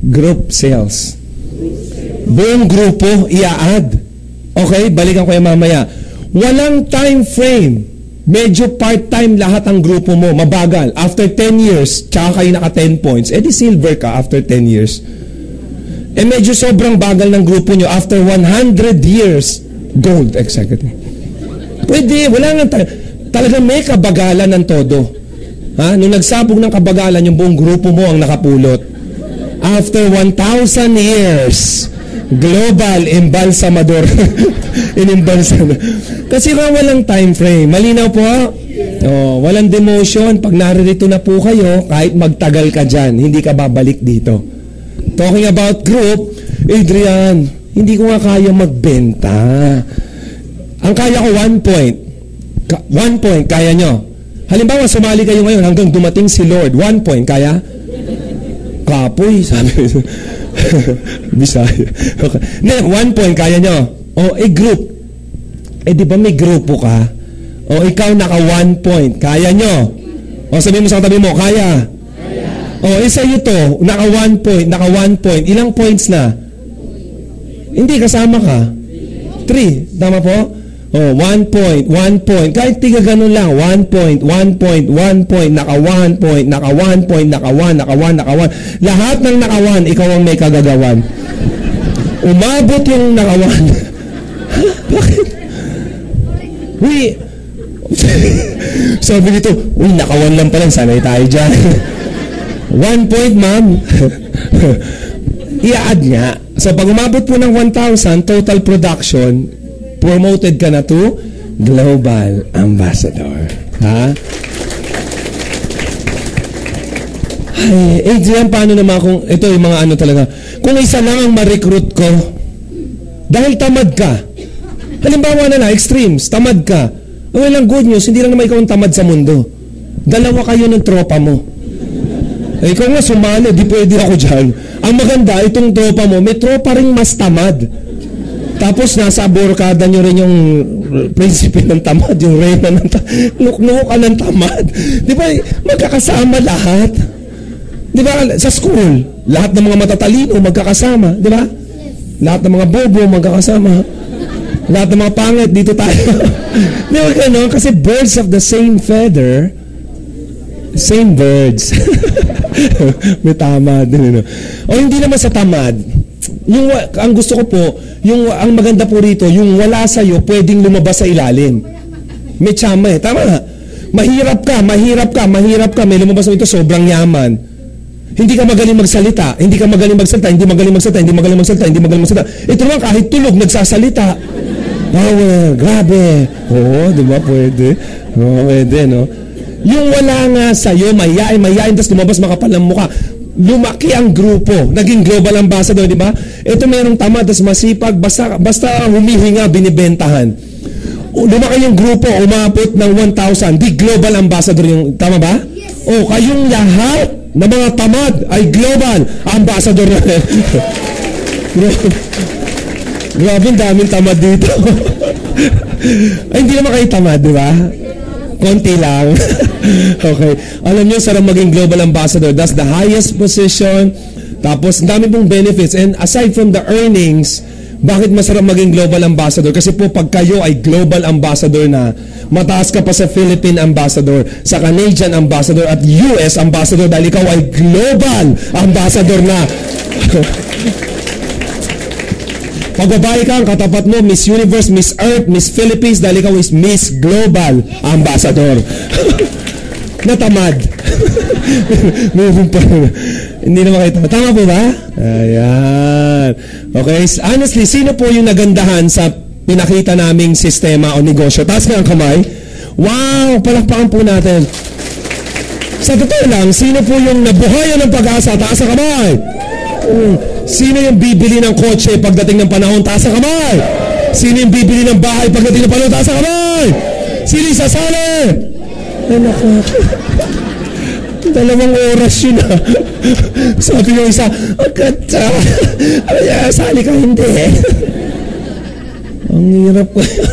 group sales? Buong grupo, ia-add. Okay, balikan ko yung mamaya. Walang time frame. Medyo part-time lahat ang grupo mo, mabagal. After 10 years, tsaka kayo naka 10 points, edi silver ka after 10 years. Eh medyo sobrang bagal ng grupo nyo, after 100 years, gold executive. Pwede, wala nga talagang may kabagalan ng todo. Ha? Nung nagsabog ng kabagalan, yung buong grupo mo ang nakapulot. After 1,000 years, global embalsamador. Inimbalsam. Kasi nga walang time frame. Malinaw po? Oh, walang demotion. Pag naririto na po kayo, kahit magtagal ka dyan, hindi ka babalik dito. Talking about group, Adrian, hindi ko nga kaya magbenta. Ang kaya ko 1 point. 1 point, kaya nyo. Halimbawa, sumali kayo ngayon hanggang dumating si Lord. 1 point, kaya? Kapoy, sabi. Bisaya. Okay. 1 point, kaya nyo. O, group. Di ba may grupo ka? O, ikaw naka 1 point, kaya nyo. O, sabihin mo sa katabi mo, kaya? O, isa ito, naka 1 point, naka 1 point. Ilang points na? Hindi, kasama ka. 3, tama po? Oh, 1 point, 1 point. Kahit tiga ganun lang, 1 point, 1 point, 1 point, naka 1 point, naka 1 point, naka 1, naka 1, naka 1. Lahat ng naka 1, ikaw ang may kagagawan. Umabot yung naka 1. Bakit? Uy, sabi nito, uy, naka 1 lang pala, sanay tayo dyan. 1 point, ma'am. I-add nga. So, pag umabot po ng 1,000, total production, promoted ka na to Global Ambassador. Ha? Ay, Adrian, paano naman kung ito yung mga ano talaga? Kung isa lang ang ma-recruit ko, dahil tamad ka. Halimbawa na extremes, tamad ka. Well, ang good news, hindi lang naman ikaw ang tamad sa mundo. Dalawa kayo ng tropa mo. Eh, ikaw nga sumali, di pwede ako dyan. Ang maganda, itong tropa mo, may tropa ring mas tamad. Tapos nasa aborkada nyo rin yung prinsipe ng tamad, yung reyna ng tamad, nuknukan ng tamad. Di ba, magkakasama lahat. Di ba, sa school, lahat ng mga matatalino magkakasama. Di ba? Lahat ng mga bobo magkakasama. Lahat ng mga pangit, dito tayo. Di ba gano'n? Kasi birds of the same feather, same birds. May tamad. O hindi naman sa tamad. Yung, ang gusto ko po, yung, ang maganda po rito, yung wala sa'yo, pwedeng lumabas sa ilalim. May tsama eh. Tama nga. Mahirap ka, may lumabas sa ito, sobrang yaman. Hindi ka magaling magsalita. Ito naman, kahit tulog, nagsasalita. Power, grabe. Oo, di ba? Pwede. Oo, pwede, no? Yung wala nga sa'yo, mayain, tapos lumabas makapal ng mukha. Lumaki ang grupo, naging global ambassador, di ba? Ito merong tamad, tas masipag, basta humihinga, binibentahan. Lumaki yung grupo, umabot ng 1,000, di global ambassador yung, tama ba? Yes. O, kayong lahat na mga tamad ay global ambassador na. Grabe, daming tamad dito. Ay, hindi naman kayo tamad, di ba? Konti lang. Okay. Alam nyo, sarang maging global ambassador. That's the highest position. Tapos, dami pong benefits. And aside from the earnings, bakit masarap maging global ambassador? Kasi po, pag kayo ay global ambassador na, mataas ka pa sa Philippine ambassador, sa Canadian ambassador, at US ambassador dahil ikaw ay global ambassador na. Pag babae ka, ang katapat mo, Miss Universe, Miss Earth, Miss Philippines, dahil ikaw is Miss Global Ambassador. Natamad. Hindi naman kayo tamad. Tama po ba? Ayan. Okay. Honestly, sino po yung nagandahan sa pinakita naming sistema o negosyo? Taas nga ang kamay. Wow! Palakpakan po natin. Sa totoo lang, sino po yung nabuhayan ng pag-asa? Taas ang kamay. Sino yung bibili ng kotse pagdating ng panahon? Taas ang kamay. Sino yung bibili ng bahay pagdating ng panahon? Taas ang kamay. Sino yung sasali? Ay, naku. 2 oras yun ah. Sabi yung isa, agad sali ka, hindi. Ang hirap ko yan.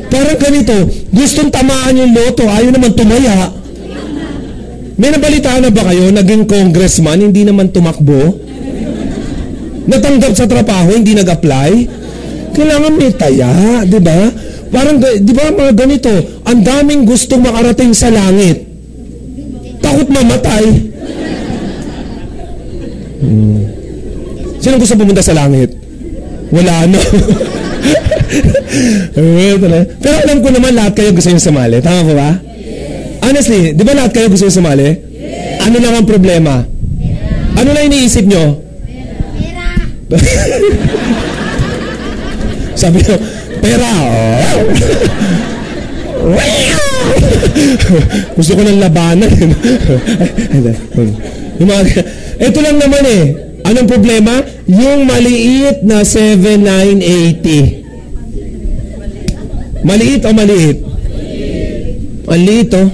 Parang ganito, gustong tamaan yung loto, ayaw naman tumaya. May nabalitaan na ba kayo, naging congressman, hindi naman tumakbo? Natanggap sa trabaho, hindi nag-apply? Kailangan may taya, di ba? Parang, di ba mga ganito, ang daming gustong makarating sa langit. Takot mamatay. Sino gusto pumunta sa langit? Wala na. Pero alam ko naman lahat kayo gusto yung sumali. Tama po ba? Honestly, di ba lahat kayo gusto yung sumali? Ano lang ang problema? Ano lang iniisip nyo? Sabi nyo, pera. Gusto ko ng labanan. Ito lang naman eh. Anong problema? Yung maliit na 7,980. Maliit o maliit? Maliit oh.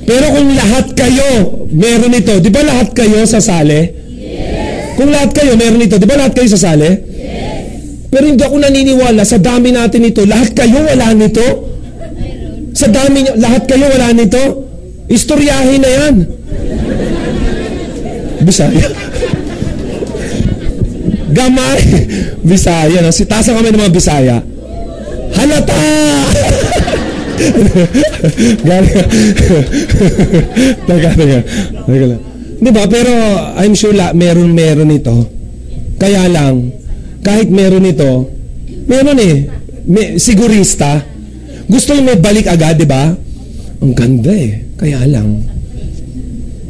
Pero kung lahat kayo meron ito, di ba lahat kayo sasali? Yes. Kung lahat kayo meron ito, di ba lahat kayo sasali? Yes. Pero hindi ako naniniwala, sa dami natin ito, lahat kayo wala nito? Sa dami nyo, lahat kayo wala nito? Istoryahin na yan. Bisaya. Gamay. Bisaya. No? Tasan kami ng mga Bisaya. Halata! Teka. Diba? Pero I'm sure meron ito. Kaya lang, kahit meron ito, meron eh. Sigurista. Gusto yung may balik agad, diba? Ang ganda eh. Kaya lang,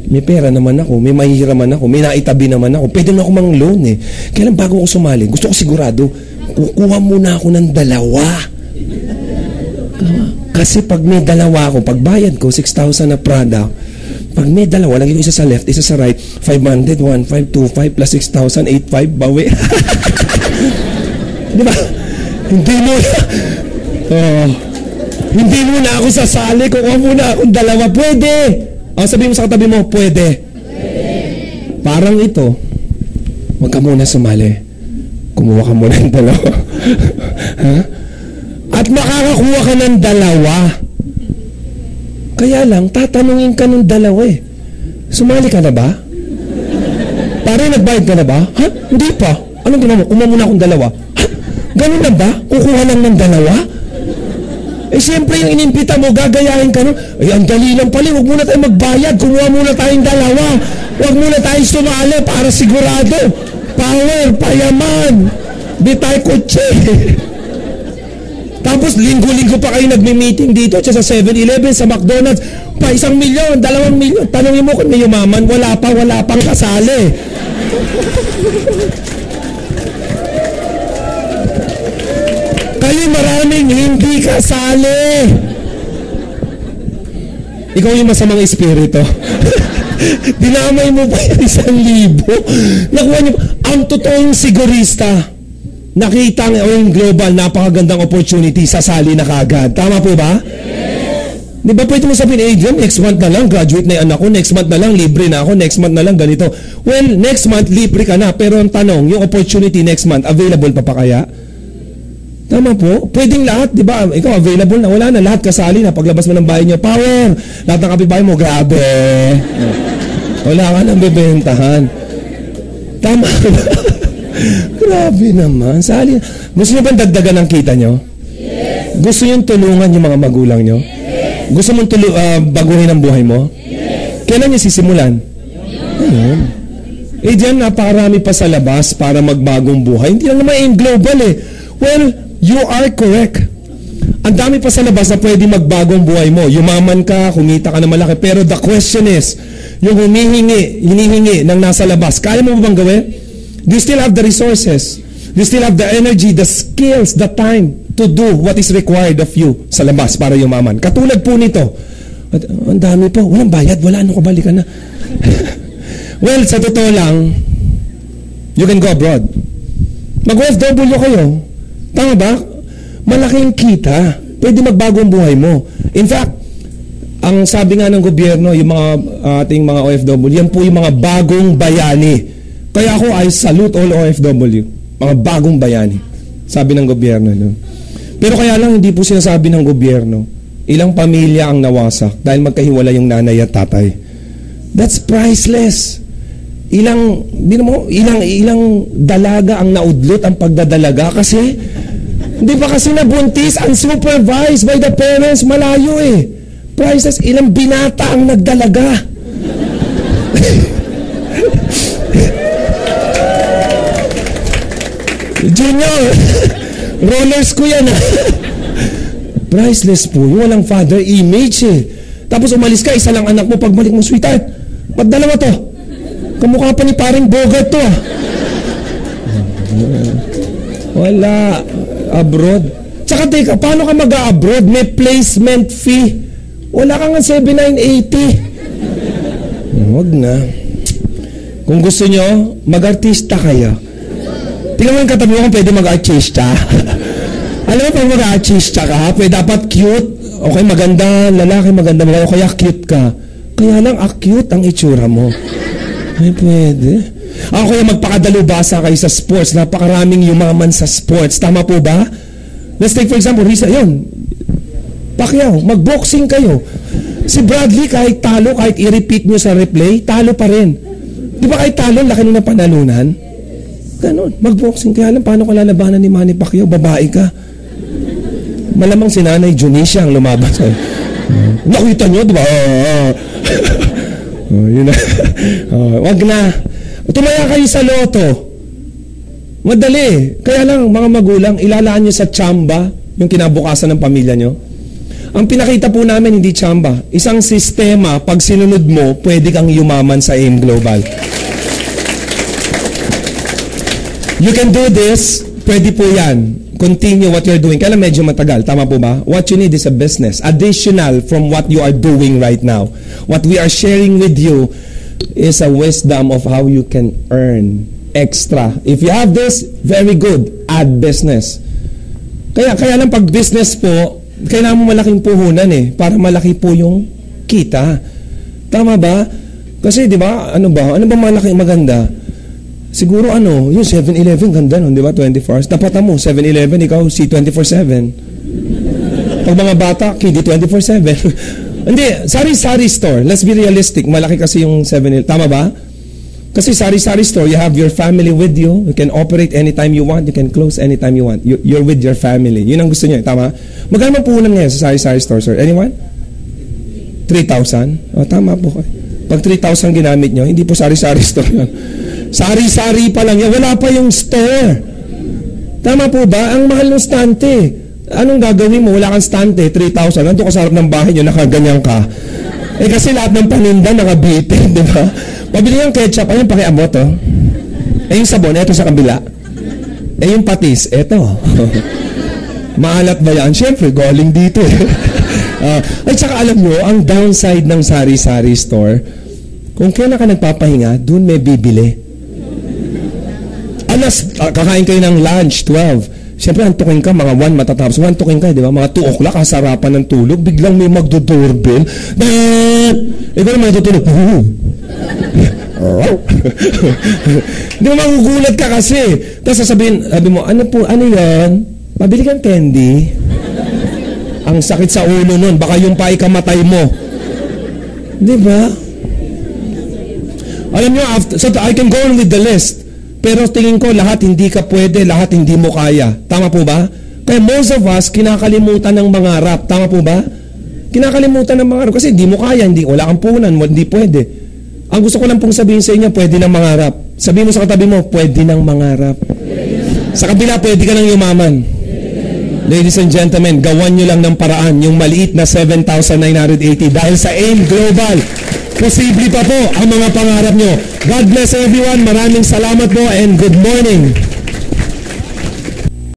may pera naman ako, may mahihiraman ako, may naitabi naman ako. Pwede na ako mang loan eh. Kaya lang bago ako sumali, gusto ko sigurado, kukuha muna ako ng 2. Kasi pag may 2 ako, pag bayad ko, 6,000 na Prada, pag may 2, lagi ko isa sa left, isa sa right, 500, 1,525 plus 6,000, 8,500, bawi. Di ba? Hindi muna ako sasali, kukuha muna akong 2, pwede. Sabihin mo sa katabi mo, pwede. Parang ito, wag ka muna sumali. Kumuha ka muna ng 2. Ha? At makakakuha ka ng 2. Kaya lang, tatanungin ka ng 2 eh. Sumali ka na ba? Pare, nagbayad ka na ba? Ha? Hindi pa. Anong ginawa mo? Kumuha muna akong 2. Ha? Ganun na ba? Kukuha lang ng 2? Siyempre yung inimbita mo, gagayahin ka no? Ang dali lang pala, huwag muna tayong magbayad, kumuha muna tayong 2. Huwag muna tayong sumali para sigurado. Power, payaman, bitay kotse. Tapos linggo-linggo pa kayo nagmi-meeting dito sa 7-Eleven, sa McDonald's, pa 1 milyon, 2 milyon. Tanungin mo kung may yumaman, wala pang kasali. Kayo maraming hindi kasali. Ikaw yung masamang espiritu. Dinamay mo pa yung 1,000. Nakuha niyo, ang totoong sigurista, nakita ng global, napakagandang opportunity, sasali na kagad. Tama po ba? Yes. Di ba pwede mo sabihin, Adrian, next month na lang, graduate na yung anak ko, next month na lang, libre na ako, next month na lang, ganito. Well, next month, libre ka na. Pero ang tanong, yung opportunity next month, available pa kaya? Tama po. Pwedeng lahat, di ba? Ikaw, available na. Wala na. Lahat kasali na. Paglabas mo ng bahay niyo, power. Lahat ng kapitbahay mo, grabe. Wala ka nang bebentahan. Tama. Grabe naman. Sali. Gusto niyo bang dagdagan ang kita niyo? Yes. Gusto niyo tulungan yung mga magulang niyo? Yes. Gusto mong baguhin ang buhay mo? Yes. Kailan niyo sisimulan? Ayun. Diyan, napakarami pa sa labas para magbagong buhay. Hindi lang naman aim global eh. Well, you are correct. Ang dami pa sa labas na pwede magbagong buhay mo. Yumaman ka, kumita ka na malaki. Pero the question is, yung hinihingi ng nasa labas, kaya mo ba bang gawin? Do you still have the resources? You still have the energy, the skills, the time to do what is required of you sa labas para yumaman. Katulad po nito. At, ang dami po. Walang bayad. Wala. Ano, kabalikan na. Well, sa totoo lang, you can go abroad. Mag-OFW kayo. Tama ba? Malaking kita. Pwede magbago ang buhay mo. In fact, ang sabi nga ng gobyerno, yung mga ating mga OFW, yan po yung mga bagong bayani. Kaya ako, I salute all OFW. Mga bagong bayani. Sabi ng gobyerno. No? Pero kaya lang, hindi po sinasabi ng gobyerno, ilang pamilya ang nawasak dahil magkahiwala yung nanay at tatay. That's priceless. Ilang dalaga ang naudlot ang pagdadalaga kasi hindi pa kasi nabuntis unsupervised by the parents, malayo eh. Priceless. Ilang binata ang nagdalaga. Junior, rollers ko yan. Priceless po. Yung walang father image eh. Tapos umalis ka, isa lang anak mo, pagbalik mo, sweetheart, ba't dalawa to? Kamukha pa ni paring Bogart to ah. Wala. Abroad. Tsaka teka, paano ka mag-a-abroad? May placement fee. Wala ka nga 7,980. Huwag na. Kung gusto nyo, mag-artista kayo. Tingnan mo yung katabi mo kung pwede mag-artista. Alam mo, pag mag-artista ka, pwede dapat cute. Okay, maganda, lalaki, maganda, o kaya cute ka. Kaya lang, cute ang itsura mo. Ay, pwede. Ako kaya magpakadalubasa kayo sa sports. Napakaraming yumaman sa sports. Tama po ba? Let's take for example, Risa, yun. Pacquiao, mag-boxing kayo. Si Bradley, kahit talo, kahit i-repeat nyo sa replay, talo pa rin. Di ba kahit talo, laki nung napanalunan? Ganon, mag-boxing. Kaya lang, paano ka lalabanan ni Manny Pacquiao? Babae ka. Malamang si Nanay Junisha ang lumaban sa'yo. Nakita nyo, di ba? Yun na. Wag na. Tumaya kayo sa loto. Madali. Kaya lang, mga magulang, ilalaan nyo sa tsamba yung kinabukasan ng pamilya nyo. Ang pinakita po namin, hindi tsamba. Isang sistema, pag sinunod mo, pwede kang yumaman sa AIM Global. You can do this. Pwede po yan. Continue what you're doing. Kaya lang medyo matagal. Tama po ba? What you need is a business. Additional from what you are doing right now. What we are sharing with you is a wisdom of how you can earn extra. If you have this, very good. Add business. Kaya lang pag business po, kailangan mo malaking puhunan eh. Para malaki po yung kita. Tama ba? Kasi di ba, ano ba malaking maganda? Siguro yung 7-Eleven, ganda nun, di ba? 24 hours. Dapat mo, 7-Eleven, ikaw si 24/7. Pag mga bata, kidi 24/7. Hindi, sari-sari store. Let's be realistic. Malaki kasi yung 7-Eleven. Tama ba? Kasi sari-sari store, you have your family with you. You can operate anytime you want. You can close anytime you want. You're with your family. Yun ang gusto niyo. Tama? Magkano puhunan ngayon sa sari-sari store, sir? Anyone? 3,000? O, tama po. Pag 3,000 ginamit nyo, hindi po sari-sari store yun. Sari-sari pa lang yan. Wala pa yung store. Tama po ba? Ang mahal ng stante. Anong gagawin mo? Wala kang stante. 3,000. Nandun ka sa harap ng bahay nyo, nakaganyan ka. Eh kasi lahat ng paninda nakabitin, di ba? Pabili yung ketchup. Ayun, pakiabot, oh. Eh yung sabon, eto sa kabila. Eh yung patis, eto. Maalat ba yan? Siyempre, galing dito. At saka alam nyo, ang downside ng sari-sari store, kung kailan ka nagpapahinga, dun may bibili. Kakain kayo ng lunch, 12. Siyempre, antukin ka, mga 1 matatapos. Antukin ka, di ba? Mga 2 o'clock, kasarapan ng tulog, biglang may magdo-doorbell. Ikaw na magdutulog. Di ba, magugulat ka kasi. Tapos sabi mo, ano yan? Pabili kang candy. Ang sakit sa ulo nun, baka yung pa ikamatay mo. Di ba? Alam nyo, so I can go on with the list. Pero tingin ko, lahat hindi ka pwede, lahat hindi mo kaya. Tama po ba? Kaya most of us, kinakalimutan ng mangarap. Tama po ba? Kinakalimutan ng mangarap. Kasi hindi mo kaya, wala kang puhunan, hindi pwede. Ang gusto ko lang pong sabihin sa inyo, pwede nang mangarap. Sabihin mo sa katabi mo, pwede nang mangarap. Sa kabila, pwede ka nang yumaman. Ladies and gentlemen, gawan nyo lang ng paraan yung maliit na 7,980 dahil sa AIM Global. Posible pa po ang mga pangarap nyo. God bless everyone. Maraming salamat po and good morning.